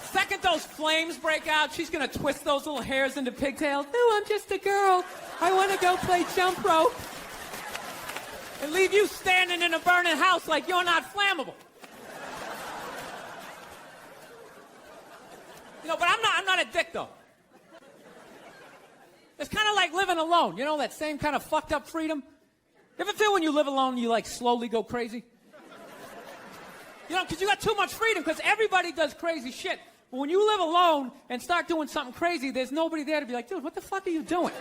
Second those flames break out, she's gonna twist those little hairs into pigtails. No, I'm just a girl. I want to go play jump rope. And leave you standing in a burning house like you're not flammable. You know, but I'm not a dick though. It's kind of like living alone. You know, that same kind of fucked up freedom? You ever feel when you live alone you like slowly go crazy? You know, because you got too much freedom because everybody does crazy shit. But when you live alone and start doing something crazy, there's nobody there to be like, dude, what the fuck are you doing?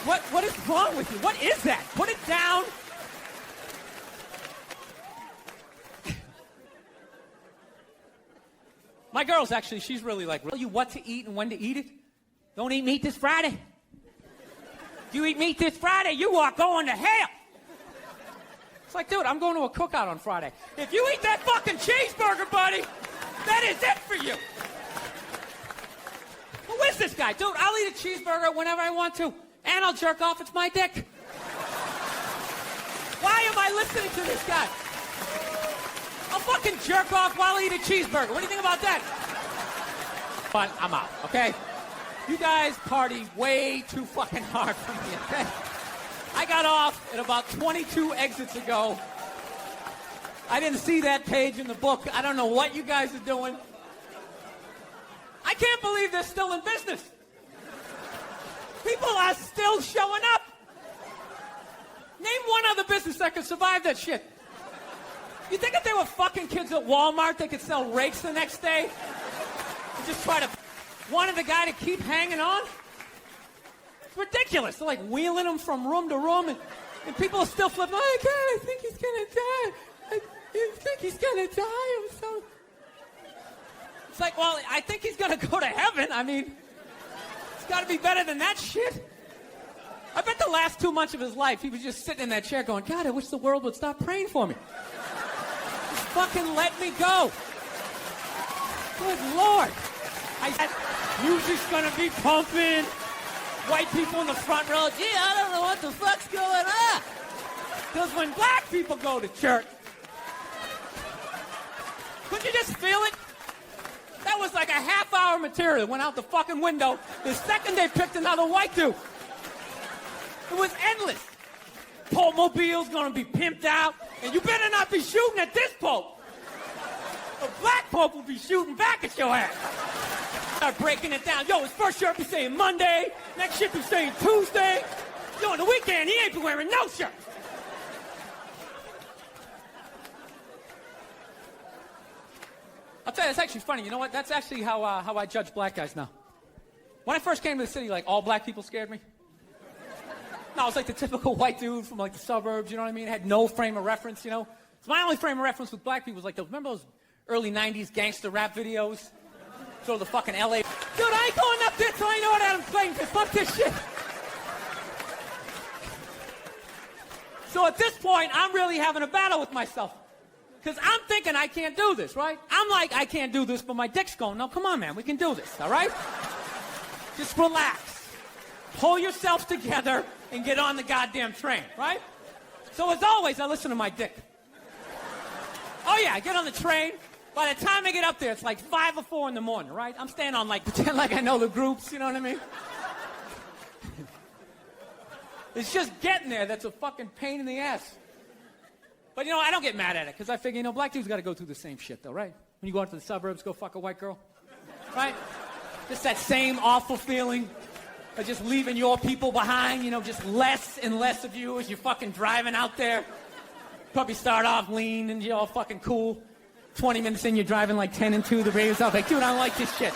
What is wrong with you? What is that? Put it down. My girl's actually, she's really like, tell you what to eat and when to eat it. Don't eat meat this Friday. If you eat meat this Friday, you are going to hell. It's like, dude, I'm going to a cookout on Friday. If you eat that fucking cheeseburger, buddy, that is it for you. Who is this guy? Dude, I'll eat a cheeseburger whenever I want to, and I'll jerk off. It's my dick. Why am I listening to this guy? I'll fucking jerk off while I eat a cheeseburger. What do you think about that? but I'm out, okay? You guys party way too fucking hard for me, okay? I got off at about 22 exits ago. I didn't see that page in the book. I don't know what you guys are doing. I can't believe they're still in business. People are still showing up. Name one other business that could survive that shit. You think if they were fucking kids at Walmart, they could sell rakes the next day? And just try to wanted the guy to keep hanging on? It's ridiculous. They're like wheeling him from room to room, and people are still flipping. Oh, God, I think he's gonna die. I think he's gonna die. I'm so... It's like, well, I think he's gonna go to heaven. I mean, it's gotta be better than that shit. I bet the last 2 months of his life, he was just sitting in that chair going, God, I wish the world would stop praying for me. Just fucking let me go. Good Lord. Music's gonna be pumping. White people in the front row, gee, I don't know what the fuck's going on. Because when black people go to church, couldn't you just feel it? That was like a half-hour material. Went out the fucking window the second they picked another white dude. It was endless. Pope Mobile's gonna be pimped out, and you better not be shooting at this Pope. The black Pope will be shooting back at your ass. Start breaking it down. Yo, his first shirt be saying Monday, next shirt be saying Tuesday. Yo, on the weekend, he ain't been wearing no shirt. I'll tell you, it's actually funny. You know what? That's actually how I judge black guys now. When I first came to the city, like, all black people scared me. No, I was like the typical white dude from like the suburbs, you know what I mean? Had no frame of reference, you know? So my only frame of reference with black people was like those, remember those early 90s gangster rap videos? So the fucking LA. Dude, I ain't going up there till I know what Adam's playing, because fuck this shit. So at this point, I'm really having a battle with myself. Because I'm thinking I can't do this, right? I'm like, I can't do this, but my dick's going, no, come on, man, we can do this, all right? Just relax. Pull yourself together and get on the goddamn train, right? So as always, I listen to my dick. Oh yeah, I get on the train. By the time I get up there, it's like 5 or 4 in the morning, right? I'm staying on like, pretend like I know the groups, you know what I mean? It's just getting there that's a fucking pain in the ass. But you know, I don't get mad at it, because I figure, you know, black dudes gotta go through the same shit though, right? When you go out to the suburbs, go fuck a white girl, right? Just that same awful feeling of just leaving your people behind, you know, just less and less of you as you're fucking driving out there. Probably start off lean and you're all fucking cool. 20 minutes in, you're driving like 10 and 2, the radio's off, like, dude, I don't like this shit.